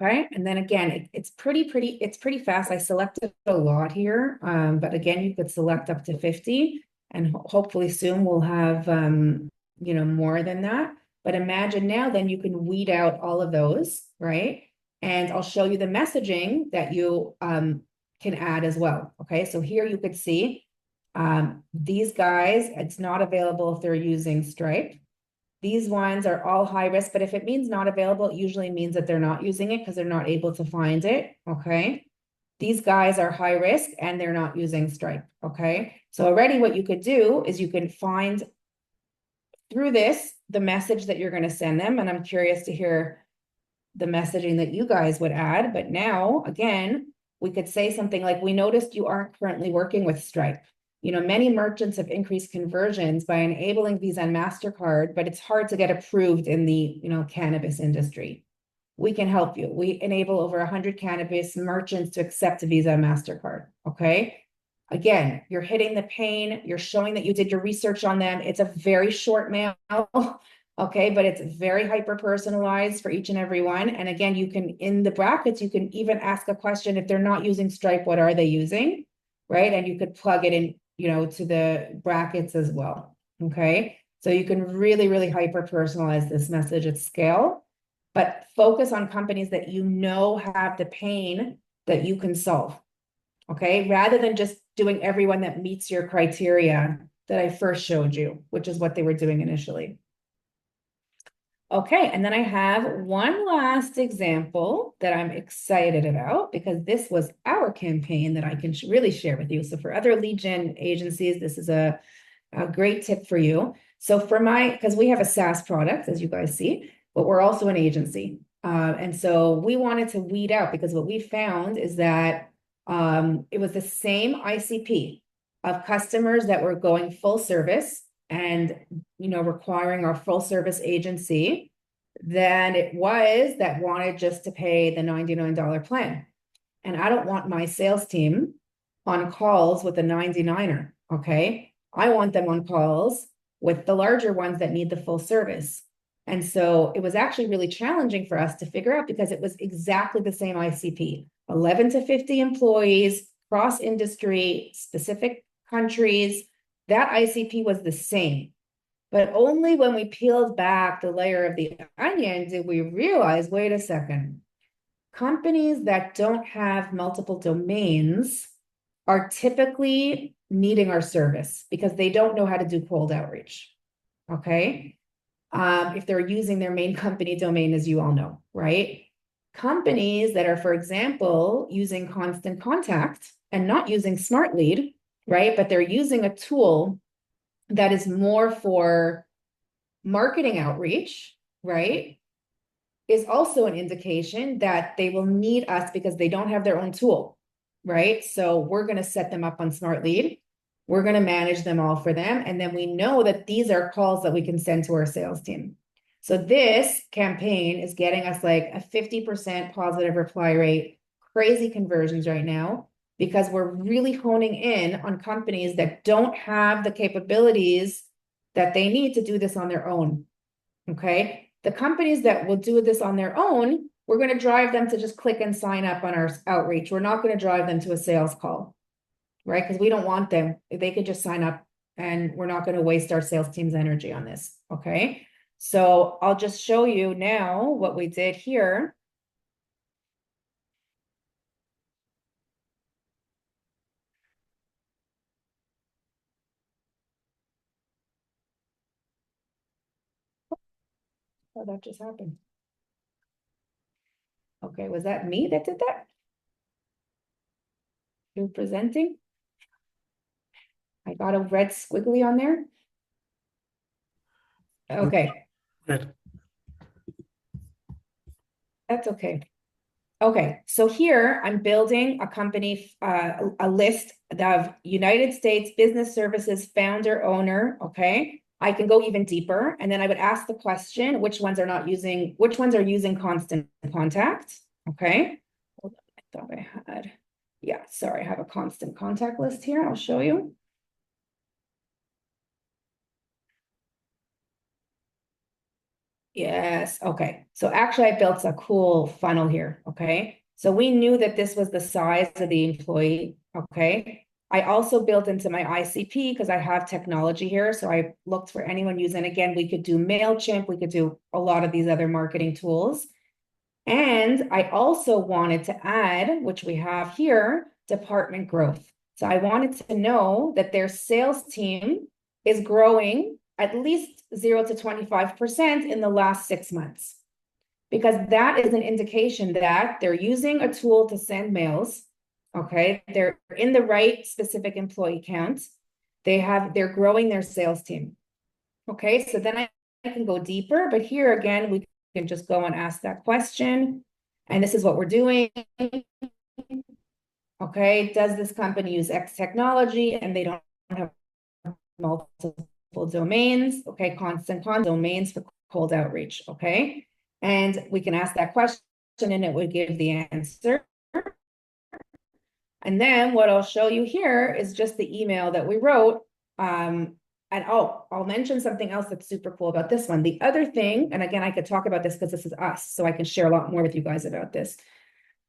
Okay, and then again, it's pretty fast. I selected a lot here, but again, you could select up to 50, and hopefully soon we'll have more than that. But imagine now, then you can weed out all of those, right? And I'll show you the messaging that you can add as well. Okay, so here you could see these guys, it's not available if they're using Stripe. These ones are all high risk, but if it means not available, it usually means that they're not using it because they're not able to find it, okay? These guys are high risk and they're not using Stripe, okay? So already what you could do is you can find through this, the message that you're going to send them, and I'm curious to hear the messaging that you guys would add. But now, again, we could say something like, we noticed you aren't currently working with Stripe. Many merchants have increased conversions by enabling Visa and MasterCard, but it's hard to get approved in the, cannabis industry. We can help you. We enable over 100 cannabis merchants to accept Visa and MasterCard, okay? Again, you're hitting the pain. You're showing that you did your research on them. It's a very short mail, okay? But it's very hyper-personalized for each and every one. And again, you can, in the brackets, you can even ask a question. If they're not using Stripe, what are they using, right? And you could plug it in, to the brackets as well, okay? So you can really, really hyper-personalize this message at scale, but focus on companies that have the pain that you can solve, okay? Rather than just doing everyone that meets your criteria that I first showed you, which is what they were doing initially. Okay, and then I have one last example that I'm excited about because this was our campaign that I can really share with you. So for other lead gen agencies, this is a great tip for you. So because we have a SaaS product, as you guys see, but we're also an agency. And so we wanted to weed out, because what we found is that it was the same ICP of customers that were going full service and requiring our full service agency than it was that wanted just to pay the $99 plan. And I don't want my sales team on calls with a 99er, okay? I want them on calls with the larger ones that need the full service. And so it was actually really challenging for us to figure out, because it was exactly the same ICP, 11 to 50 employees, cross industry, specific countries. That ICP was the same. But only when we peeled back the layer of the onion did we realize, wait a second, companies that don't have multiple domains are typically needing our service because they don't know how to do cold outreach, okay? If they're using their main company domain, as you all know, right? Companies that are, for example, using Constant Contact and not using Smartlead, right? But they're using a tool that is more for marketing outreach, right, is also an indication that they will need us because they don't have their own tool, right? So we're going to set them up on Smartlead. We're going to manage them all for them. And then we know that these are calls that we can send to our sales team. So this campaign is getting us like a 50% positive reply rate, crazy conversions right now, because we're really honing in on companies that don't have the capabilities that they need to do this on their own, okay? The companies that will do this on their own, we're going to drive them to just click and sign up on our outreach. We're not going to drive them to a sales call, right? Because we don't want them. They could just sign up, and we're not going to waste our sales team's energy on this, okay? So I'll just show you now what we did here. Oh, that just happened. Okay, was that me that did that? You presenting? I got a red squiggly on there. Okay. Right. That's okay. Okay, so here I'm building a company, a list of United States business services founder owner. Okay, I can go even deeper, and then I would ask the question: which ones are using constant contact? Okay, hold on, I thought I had. Yeah, sorry, I have a constant contact list here. I'll show you. Yes, okay. So actually I built a cool funnel here, okay? So we knew that this was the size of the employee, okay? I also built into my ICP because I have technology here. So I looked for anyone using, again, we could do MailChimp, we could do a lot of these other marketing tools. And I also wanted to add, which we have here, department growth. So I wanted to know that their sales team is growing at least 0 to 25% in the last 6 months, because that is an indication that they're using a tool to send mails. Okay, they're in the right specific employee count. They're growing their sales team. Okay, so then I can go deeper, but here again, we can just go and ask that question. And this is what we're doing. Okay, does this company use X technology and they don't have multiple domains? Okay, constant domains for cold outreach. Okay, and we can ask that question and it would give the answer. And then what I'll show you here is just the email that we wrote. And I'll mention something else that's super cool about this one. The other thing, and again, I could talk about this because this is us, so I can share a lot more with you guys about this.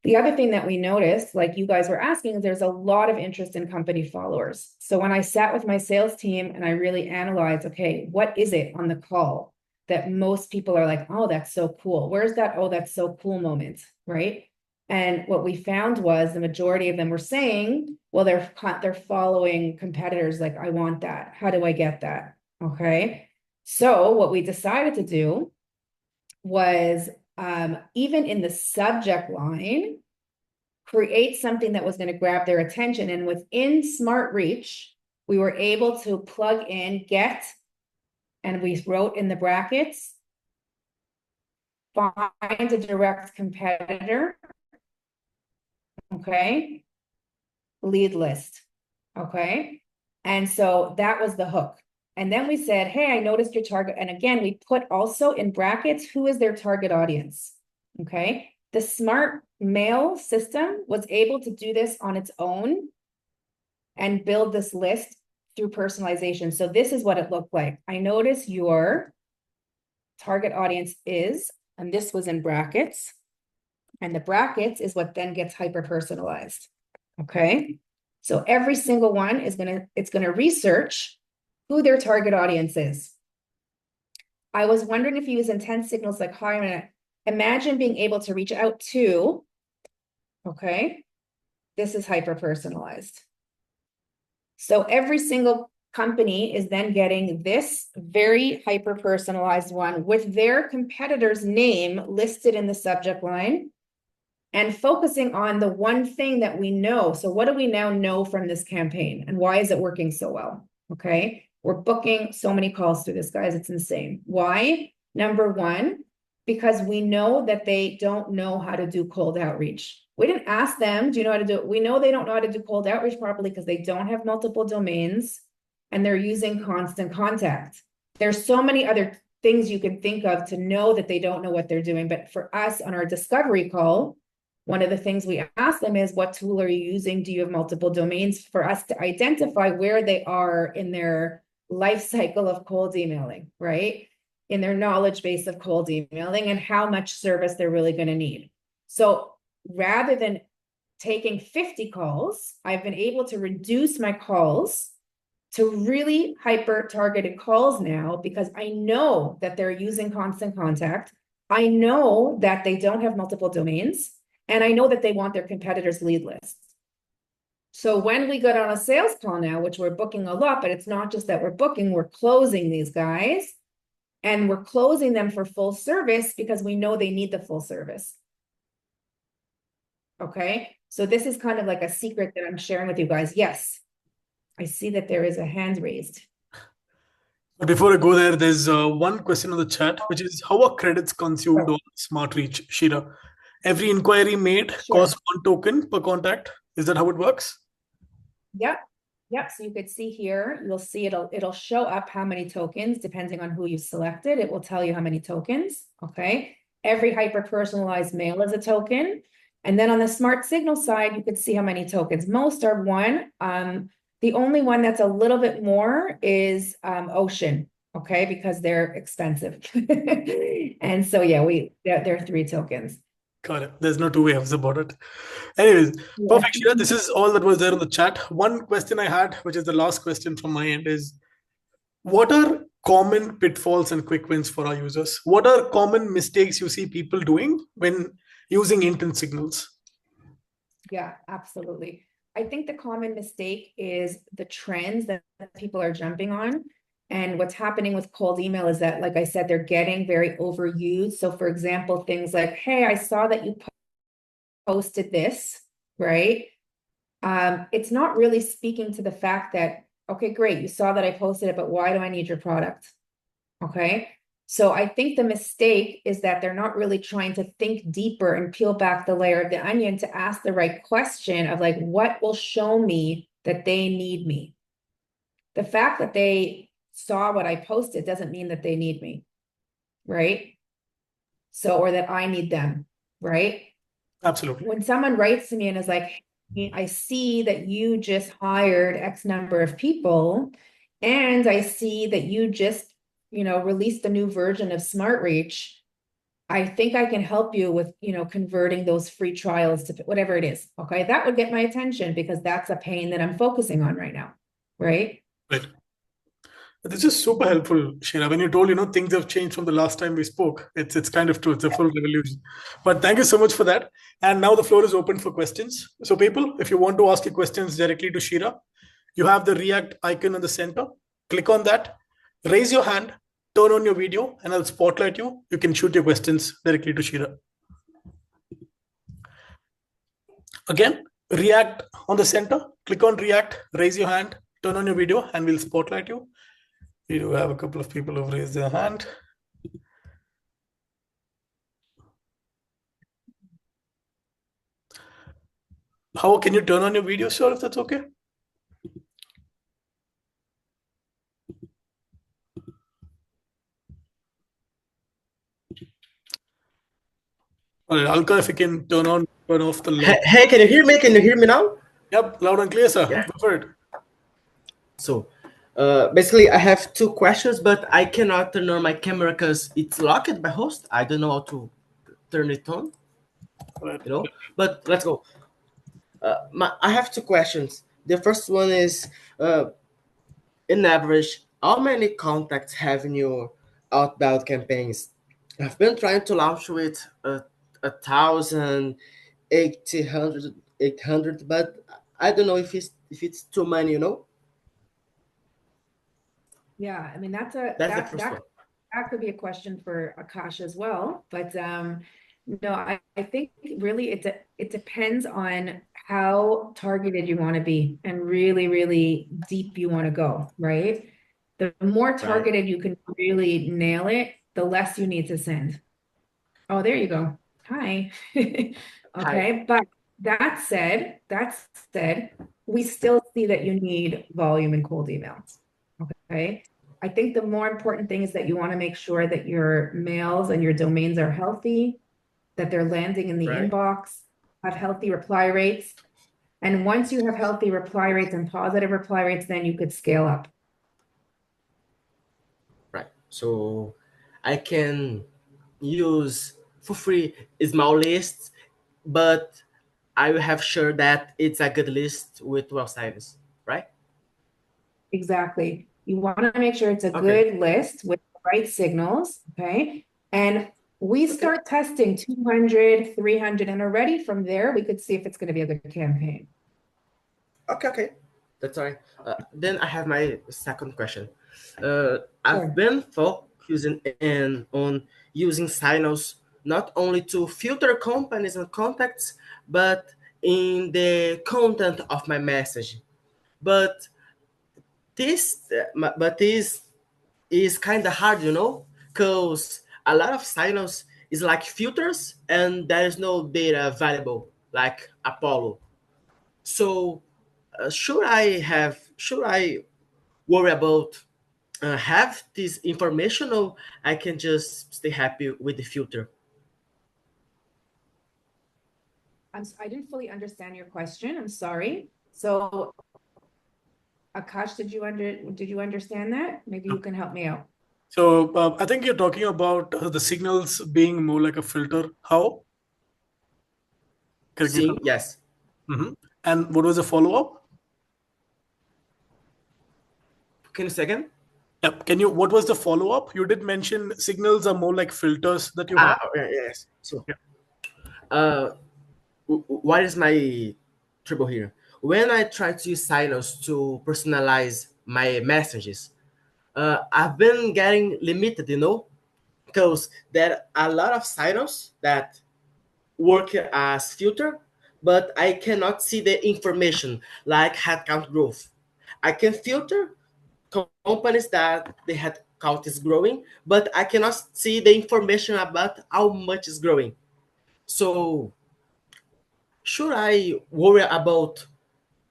The other thing that we noticed, like you guys were asking, is there's a lot of interest in company followers. So when I sat with my sales team and I really analyzed, okay, what is it on the call that most people are like, oh, that's so cool. Where's that, oh, that's so cool moment, right? And what we found was the majority of them were saying, well, they're following competitors. Like, I want that. How do I get that? Okay. So what we decided to do was even in the subject line, create something that was going to grab their attention. And within SmartReach, we were able to plug in get, and we wrote in the brackets, find a direct competitor. Okay, lead list. Okay, and so that was the hook. And then we said, hey, I noticed your target. And again, we put also in brackets, who is their target audience? Okay, the Smart Mail system was able to do this on its own and build this list through personalization. So this is what it looked like. I notice your target audience is, and this was in brackets. And the brackets is what then gets hyper-personalized, okay? So every single one is it's gonna research who their target audience is. I was wondering if you use intent signals like, hi, I'm gonna imagine being able to reach out to, okay? This is hyper-personalized. So every single company is then getting this very hyper-personalized one with their competitor's name listed in the subject line, and focusing on the one thing that we know. So what do we now know from this campaign and why is it working so well? Okay, we're booking so many calls through this, guys. It's insane. Why? Number one, because we know that they don't know how to do cold outreach. We didn't ask them, do you know how to do it? We know they don't know how to do cold outreach properly because they don't have multiple domains and they're using constant contact. There's so many other things you can think of to know that they don't know what they're doing. But for us on our discovery call, one of the things we ask them is, what tool are you using? Do you have multiple domains? For us to identify where they are in their life cycle of cold emailing, right? In their knowledge base of cold emailing and how much service they're really going to need. So rather than taking 50 calls, I've been able to reduce my calls to really hyper targeted calls now, because I know that they're using constant contact. I know that they don't have multiple domains. And I know that they want their competitors' lead lists. So when we get on a sales call now, which we're booking a lot, but it's not just that we're booking, we're closing these guys. And we're closing them for full service because we know they need the full service. Okay, so this is kind of like a secret that I'm sharing with you guys. Yes, I see that there is a hand raised. But before I go there, there's one question on the chat, which is, how are credits consumed on SmartReach, Shira? every inquiry made Sure. costs 1 token per contact. Is that how it works? Yep. Yep. So you could see here, you'll see it'll show up how many tokens depending on who you selected. It will tell you how many tokens. Okay. Every hyper-personalized mail is a token. And then on the smart signal side, you could see how many tokens. Most are 1. The only one that's a little bit more is Ocean. Okay, because they're expensive. And so yeah, they're 3 tokens. Got it. There's no two ways about it. Anyways, perfect, Shira. This is all that was there on the chat. One question I had, which is the last question from my end, is what are common pitfalls and quick wins for our users? What are common mistakes you see people doing when using intent signals? Yeah, absolutely. I think the common mistake is the trends that people are jumping on. And what's happening with cold email is that, like I said, they're getting very overused. So for example, things like, hey, I saw that you posted this, right? It's not really speaking to the fact that, okay, great, you saw that I posted it, but why do I need your product? Okay. So I think the mistake is that they're not really trying to think deeper and peel back the layer of the onion to ask the right question of like, what will show me that they need me? The fact that they saw what I posted doesn't mean that they need me, right? So, or that I need them, right? Absolutely. When someone writes to me and is like, hey, I see that you just hired X number of people, and I see that you just, released a new version of SmartReach. I think I can help you with, converting those free trials to whatever it is. Okay. That would get my attention because that's a pain that I'm focusing on right now. Right. Right. This is super helpful, Shira. When you told, things have changed from the last time we spoke. It's kind of true. It's a full revolution. But thank you so much for that. And now the floor is open for questions. So people, if you want to ask your questions directly to Shira, you have the React icon in the center. Click on that, raise your hand, turn on your video, and I'll spotlight you. You can shoot your questions directly to Shira. Again, React on the center. Click on React, raise your hand, turn on your video, and we'll spotlight you. We do have a couple of people who've raised their hand. How can you turn on your video, sir, if that's okay? All right, Alka, if you can turn off the light. Hey, can you hear me? Can you hear me now? Yep, loud and clear, sir. Yeah. Go for it. So, basically, I have 2 questions, but I cannot turn on my camera because it's locked by host. I don't know how to turn it on. Right. But let's go. I have 2 questions. The first one is, in average, how many contacts have in your outbound campaigns? I've been trying to launch with 1,000, 800, but I don't know if it's too many, Yeah. I mean, That's the first one. that could be a question for Akash as well. But no, I think really it depends on how targeted you want to be and really, really deep you want to go, right? The more targeted you can really nail it, the less you need to send. Oh, there you go. Hi. Okay. Hi. But that said, we still see that you need volume in cold emails. Okay. I think the more important thing is that you want to make sure that your mails and your domains are healthy, that they're landing in the inbox, have healthy reply rates. And once you have healthy reply rates and positive reply rates, then you could scale up. Right. So I can use for free small lists, but I will have sure that it's a good list with well size, right? Exactly. You want to make sure it's a good list with the right signals. Okay. And we start testing 200, 300, and already from there, we could see if it's going to be a good campaign. Okay. That's all right. Then I have my second question. I've been focusing on using signals not only to filter companies and contacts, but in the content of my message. But this is kind of hard, because a lot of signals is like filters, and there is no data available like Apollo. So should I worry about have this information, or I can just stay happy with the filter? I didn't fully understand your question. I'm sorry. So, Akash, did you understand that? Maybe you can help me out. So I think you're talking about the signals being more like a filter. How? Correct me if I'm Sim, yes. wrong. And what was the follow-up? Can you say again? Yep. What was the follow-up? You did mention signals are more like filters that you have. Yes. So, Yeah. uh, what is my trouble here? When I try to use signals to personalize my messages, I've been getting limited, because there are a lot of signals that work as filter, but I cannot see the information like headcount growth. I can filter companies that the headcount is growing, but I cannot see the information about how much is growing. So should I worry about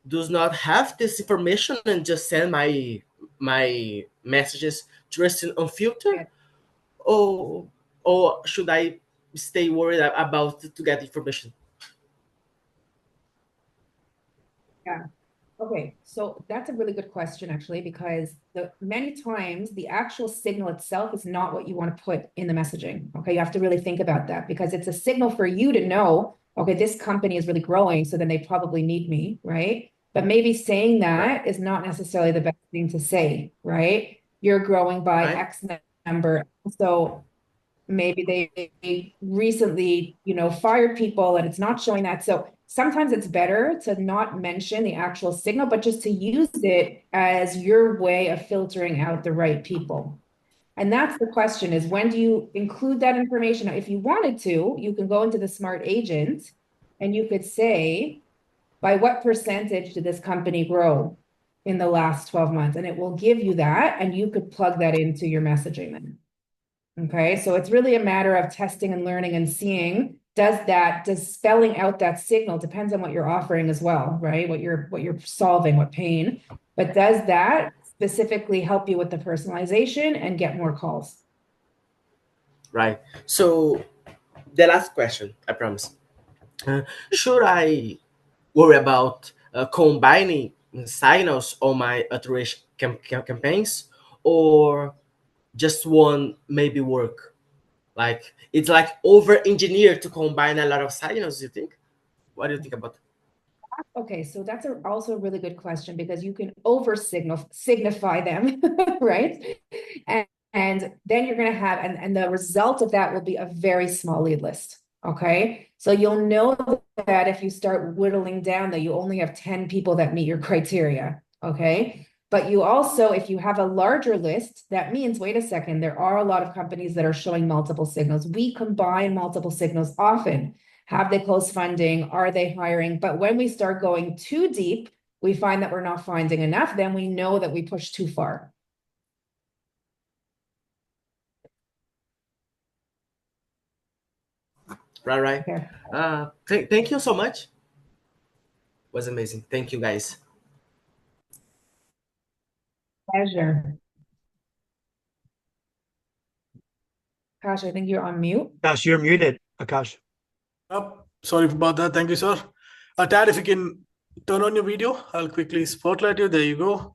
does not have this information and just send my messages just on filter, or should I stay worried about to get information? Yeah. Okay, so that's a really good question, actually, because many times the actual signal itself is not what you want to put in the messaging. Okay, you have to really think about that because it's a signal for you to know, okay, this company is really growing, so then they probably need me, right? But maybe saying Right. that is not necessarily the best thing to say, right? You're growing by Right. X number. So maybe they recently, fired people and it's not showing that. So sometimes it's better to not mention the actual signal, but just to use it as your way of filtering out the right people. And that's the question is when do you include that information? Now, if you wanted to, you can go into the smart agent and you could say, by what percentage did this company grow in the last 12 months? And it will give you that, and you could plug that into your messaging then. Okay, so it's really a matter of testing and learning and seeing does spelling out that signal depends on what you're offering as well, right? What you're solving, what pain, but does that specifically help you with the personalization and get more calls? Right. So the last question, I promise. Should I worry about combining signals on my iteration campaigns, or just one maybe work? Like it's like over engineered to combine a lot of signals. You think? What do you think about? Okay, so that's also a really good question because you can signify them, right? And then you're going to have, and the result of that will be a very small lead list. Okay, so you'll know that if you start whittling down that you only have 10 people that meet your criteria. Okay, but you also, if you have a larger list, that means, wait a second, there are a lot of companies that are showing multiple signals. We combine multiple signals often. Have they closed funding? Are they hiring? But when we start going too deep, we find that we're not finding enough. Then we know that we push too far. Right. Okay. Thank you so much. Was amazing. Thank you, guys. Pleasure. Gosh, I think you're on mute. Akash, you're muted, Akash. Sorry about that. Thank you, sir. Tad, if you can turn on your video, I'll quickly spotlight you. There you go.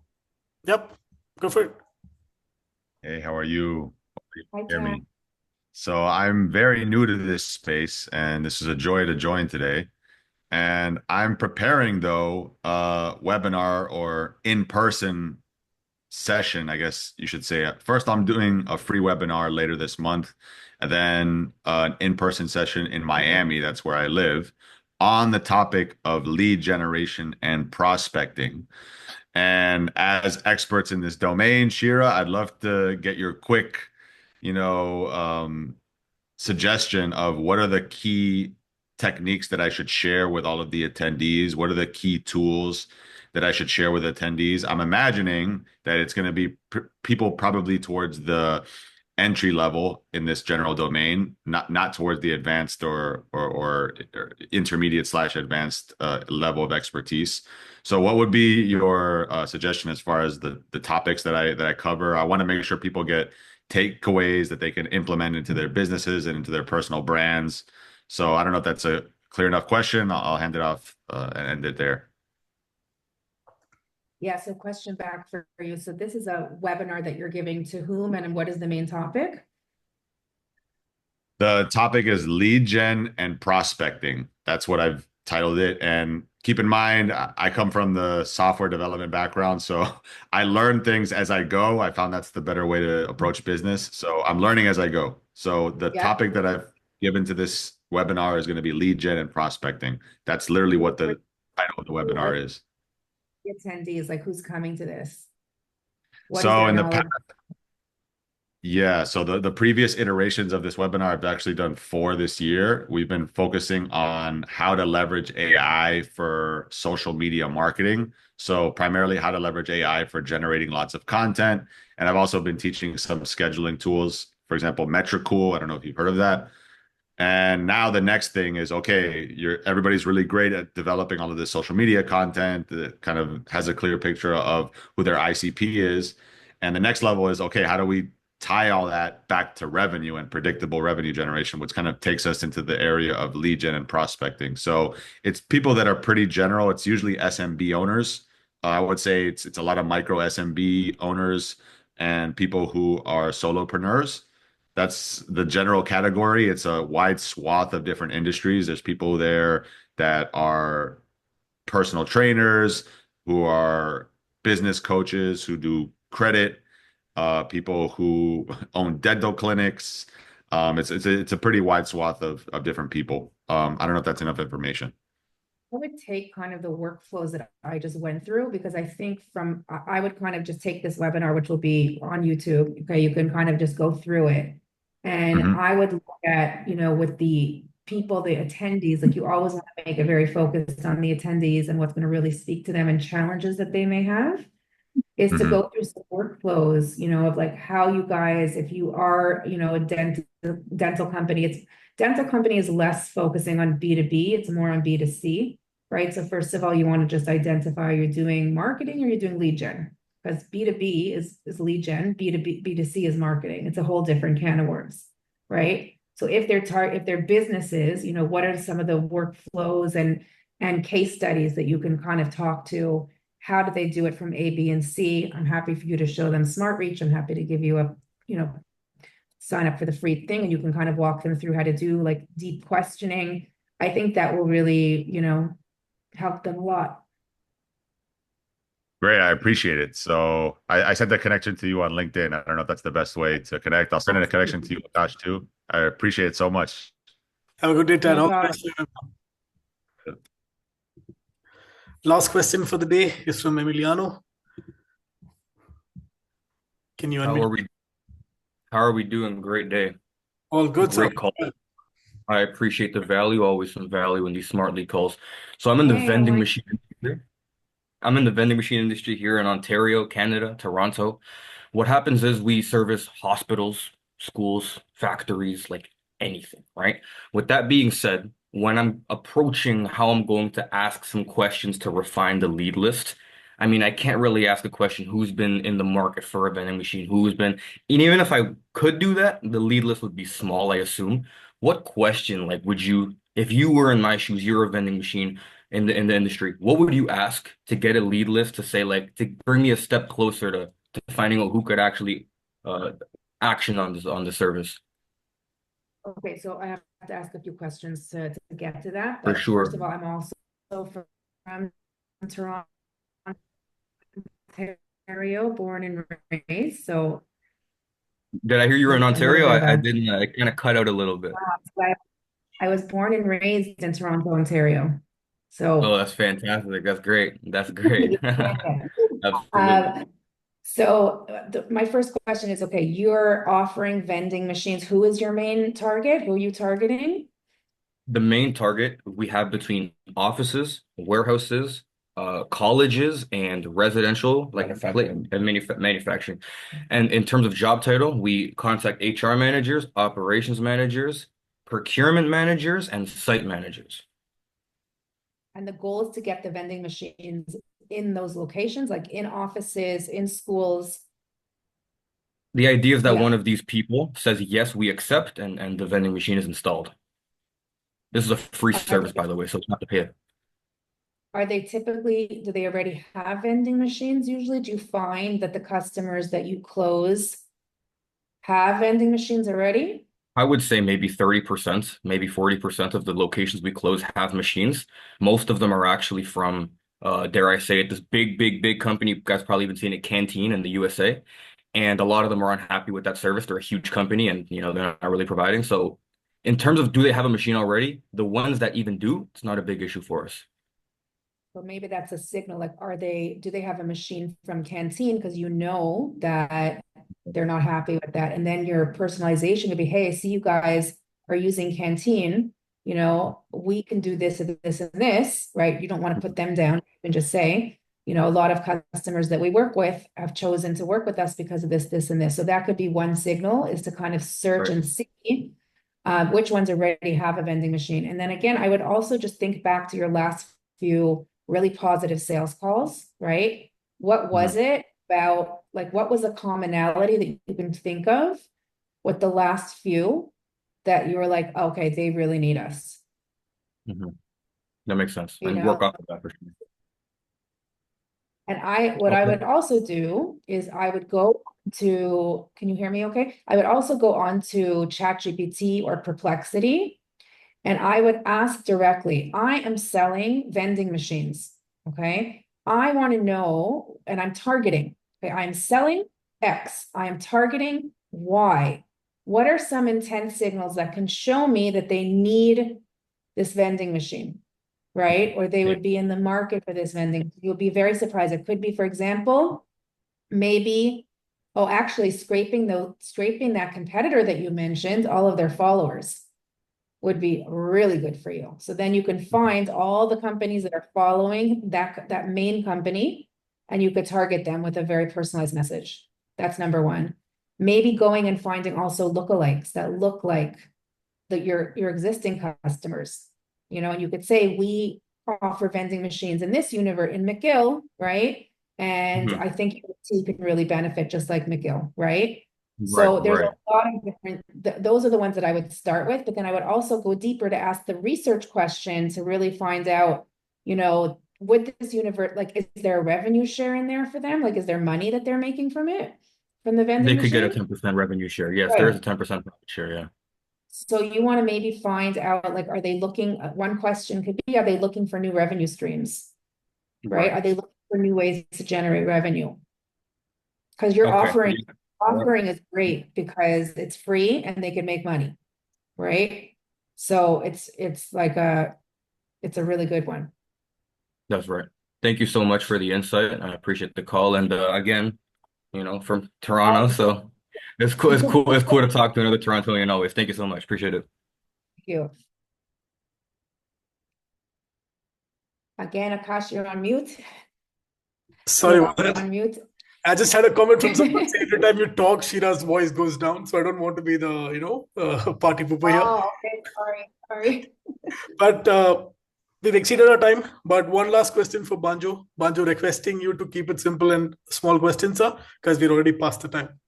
Yep, go for it. Hey, how are you? Hi, Hear Tad. me? So I'm very new to this space, and this is a joy to join today. And I'm preparing, though, a webinar or in-person session, I guess you should say. First, I'm doing a free webinar later this month, and then an in-person session in Miami, that's where I live, on the topic of lead generation and prospecting. And as experts in this domain, Shira, I'd love to get your quick, you know, suggestion of what are the key techniques that I should share with all of the attendees? What are the key tools that I should share with attendees? I'm imagining that it's going to be people probably towards the entry level in this general domain, not towards the advanced or intermediate slash advanced level of expertise. So what would be your suggestion as far as the topics that I cover? I want to make sure people get takeaways that they can implement into their businesses and into their personal brands. So I don't know if that's a clear enough question. I'll hand it off and end it there. Yeah, so question back for you. So this is a webinar that you're giving to whom and what is the main topic? The topic is lead gen and prospecting. That's what I've titled it. And keep in mind, I come from the software development background, so I learn things as I go. I found that's the better way to approach business. So I'm learning as I go. So the Yeah. topic that I've given to this webinar is going to be lead gen and prospecting. That's literally what the title of the webinar is. The attendees, like who's coming to this? What is So their in the knowledge? Yeah, so the previous iterations of this webinar, I've actually done 4 this year. We've been focusing on how to leverage AI for social media marketing. So primarily how to leverage AI for generating lots of content. And I've also been teaching some scheduling tools, for example, Metricool. I don't know if you've heard of that. And now the next thing is, okay, everybody's really great at developing all of this social media content that kind of has a clear picture of who their ICP is. And the next level is, okay, how do we tie all that back to revenue and predictable revenue generation, which kind of takes us into the area of lead gen and prospecting. So it's people that are pretty general. It's usually SMB owners. I would say it's a lot of micro SMB owners and people who are solopreneurs. That's the general category. It's a wide swath of different industries. There's people there that are personal trainers, who are business coaches, who do credit, people who own dental clinics. It's a pretty wide swath of different people. I don't know if that's enough information. I would take kind of the workflows that I just went through, because I think I would kind of just take this webinar, which will be on YouTube. Okay, you can kind of just go through it. And Mhm. I would look at, with the people, the attendees, like you always want to make it very focused on the attendees and what's going to really speak to them and challenges that they may have, is to Mhm. go through some workflows, of like how you guys, if you are, a dental company, dental company is less focusing on B2B, it's more on B2C, right? So first of all, you want to just identify, you're doing marketing or you're doing lead gen, because B2B is lead gen, B2C is marketing. It's a whole different can of worms, right? So if their businesses, what are some of the workflows and case studies that you can kind of talk to? How do they do it from A, B, and C? I'm happy for you to show them SmartReach. I'm happy to give you a, sign up for the free thing, and you can kind of walk them through how to do like deep questioning. I think that will really, help them a lot. Great, I appreciate it. So I sent a connection to you on LinkedIn. I don't know if that's the best way to connect. I'll send in a connection to you, Akash, too. I appreciate it so much. Have a good day, Tad. No All the problem. best to you. Last question for the day is from Emiliano. Can you How unmute? are we doing? Great day. All good, sir. Great call. I appreciate the value, always some value in these smart lead calls. So I'm in the Hey, how vending are you? machine industry. I'm in the vending machine industry here in Ontario, Canada, Toronto. What happens is we service hospitals, schools, factories, like anything, right? With that being said, when I'm approaching how I'm going to ask some questions to refine the lead list, I mean, I can't really ask a question who's been in the market for a vending machine, who's been, and even if I could do that, the lead list would be small, I assume. What question, like, would you, if you were in my shoes, you're a vending machine in the industry, what would you ask to get a lead list to say, like, to bring me a step closer to finding out who could actually uh action on the service? Okay, so I have to ask a few questions to get to that. For But sure. first of all, I'm also from Toronto, Ontario, born and raised. So Did I hear you were in a little Ontario? bit I about didn't. I kind of cut out a little bit. I was born and raised in Toronto, Ontario. Oh, So that's fantastic. That's great. That's great. Absolutely. uh, my first question is, okay, you're offering vending machines. Who is your main target? Who are you targeting? The main target we have between offices, warehouses, colleges and residential, like Manufacturing. and manufacturing. And in terms of job title, we contact HR managers, operations managers, procurement managers, and site managers. And the goal is to get the vending machines in those locations, like in offices, in schools. The idea is that Yeah. one of these people says, yes, we accept, and the vending machine is installed. This is a free service, by the way, so it's not to pay it. Are they typically, do they already have vending machines usually? Do you find that the customers that you close have vending machines already? I would say maybe 30%, maybe 40% of the locations we close have machines. Most of them are actually from, dare I say it, this big company. You guys probably even seen it, Canteen in the USA. And a lot of them are unhappy with that service. They're a huge company and, they're not really providing. So in terms of do they have a machine already, the ones that even do, it's not a big issue for us. Well, maybe that's a signal, like, do they have a machine from Canteen? Because you know that they're not happy with that. And then your personalization could be, hey, I see you guys are using Canteen, we can do this and this and this, right? You don't want to put them down. You can just say, a lot of customers that we work with have chosen to work with us because of this, and this. So that could be one signal, is to kind of search Right. and see which ones already have a vending machine. And then again, I would also just think back to your last few really positive sales calls, right? What was it about, like, what was a commonality that you can think of with the last few that you were like, okay, they really need us? That makes sense. You And know? work off of that for sure. And what I would also do is I would go to, can you hear me okay? I would also go on to ChatGPT or Perplexity, and I would ask directly, I am selling vending machines, okay? I want to know, and I'm targeting, okay? I'm selling X, I am targeting Y. What are some intent signals that can show me that they need this vending machine, right? Or they would be in the market for this vending. You'll be very surprised. It could be, for example, maybe, actually scraping that competitor that you mentioned, all of their followers would be really good for you. So then you can find all the companies that are following that main company, and you could target them with a very personalized message. That's number one. Maybe going and finding also lookalikes that look like your existing customers, and you could say, we offer vending machines in this universe in McGill, right? And I think you can really benefit just like McGill, right? So there's a lot of different, those are the ones that I would start with, but then I would also go deeper to ask the research question to really find out, would this universe, like, is there a revenue share in there for them? Like, is there money that they're making from it, from the vending They machine? could get a 10% revenue share. Yes, there is a 10% profit share, yeah. So you want to maybe find out, like, are they looking, one question could be, are they looking for new revenue streams, right? Are they looking for new ways to generate revenue? Because your offering is great because it's free and they can make money, right? So it's like it's a really good one. That's right. Thank you so much for the insight. I appreciate the call. And again, from Toronto, so it's cool. It's cool. It's cool to talk to another Torontonian always. Thank you so much. Appreciate it. Thank you. Again, Akash, you're on mute. Sorry You're about that. on mute. I just had a comment from someone saying every time you talk, Shira's voice goes down. So I don't want to be the, party pooper here. Oh, okay. Sorry. But we've exceeded our time. But one last question for Banjo. Banjo, requesting you to keep it simple and small questions, sir, because we're already past the time.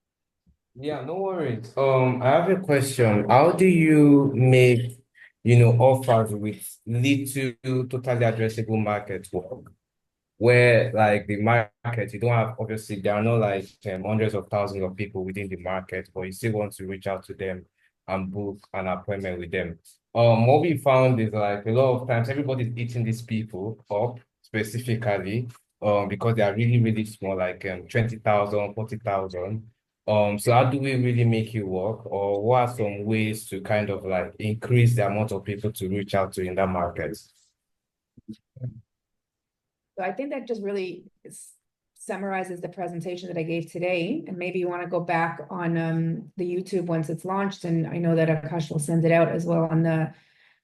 Yeah, no worries. I have a question. How do you make, offers with little totally addressable market work? Where like the market, you don't have, obviously there are not like hundreds of thousands of people within the market, but you still want to reach out to them and book an appointment with them. What we found is like a lot of times everybody's eating these people up specifically, because they are really, really small, like 20,000, 40,000. So how do we really make it work, or what are some ways to kind of like increase the amount of people to reach out to in that market? So I think that just really summarizes the presentation that I gave today. And maybe you want to go back on the YouTube once it's launched. And I know that Akash will send it out as well on the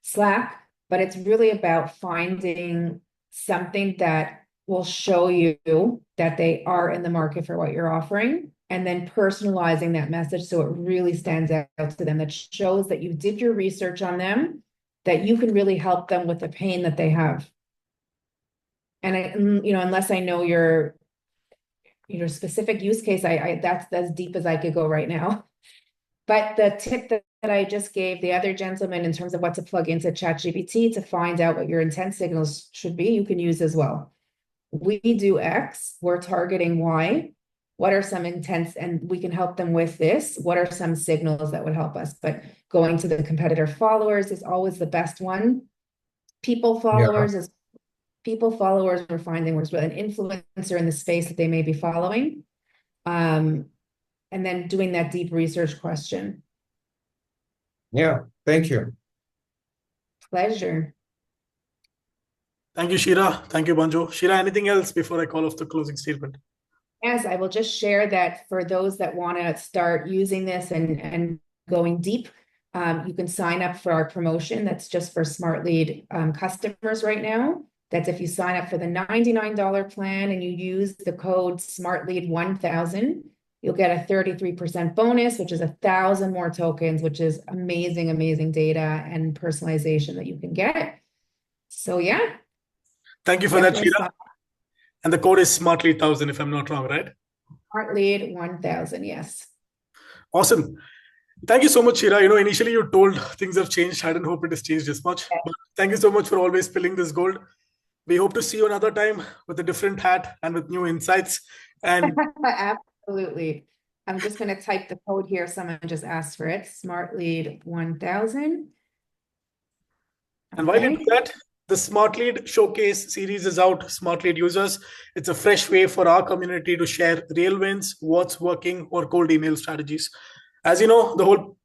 Slack. But it's really about finding something that will show you that they are in the market for what you're offering, and then personalizing that message so it really stands out to them, that shows that you did your research on them, that you can really help them with the pain that they have. And unless I know your specific use case, that's as deep as I could go right now. But the tip that I just gave the other gentleman in terms of what to plug into ChatGPT to find out what your intent signals should be, you can use as well. We do X, we're targeting Y. What are some intents? And we can help them with this. What are some signals that would help us? But going to the competitor followers is always the best one. People followers we're finding was an influencer in the space that they may be following. And then doing that deep research question. Yeah, thank you. Pleasure. Thank you, Shira. Thank you, Banjo. Shira, anything else before I call off the closing statement? Yes, I will just share that for those that want to start using this and going deep, you can sign up for our promotion. That's just for Smartlead customers right now. That's if you sign up for the $99 plan and you use the code SmartLead1000, you'll get a 33% bonus, which is 1,000 more tokens, which is amazing, amazing data and personalization that you can get. So yeah. Thank you for that, Shira. And the code is SmartLead1000, if I'm not wrong, right? SmartLead1000, yes. Awesome. Thank you so much, Shira. Initially you told things have changed. I didn't hope it has changed this much. But thank you so much for always spilling this gold. We hope to see you another time with a different hat and with new insights. And absolutely. I'm just going to type the code here. Someone just asked for it. SmartLead1000. And while you do that, the Smartlead Showcase series is out, Smartlead users. It's a fresh way for our community to share real wins, what's working, or cold email strategies. As you know, the whole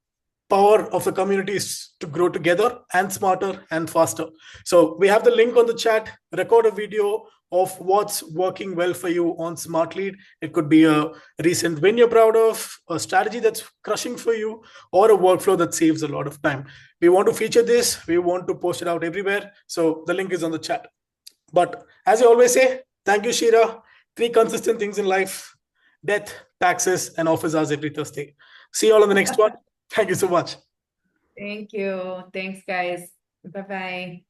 power of the community is to grow together and smarter and faster. So we have the link on the chat. Record a video of what's working well for you on Smartlead. It could be a recent win you're proud of, a strategy that's crushing for you, or a workflow that saves a lot of time. We want to feature this. We want to post it out everywhere. So the link is on the chat. But as I always say, thank you, Shira. 3 consistent things in life: death, taxes, and office hours every Thursday. See you all on the next one. Thank you so much. Thank you. Thanks, guys. Bye-bye.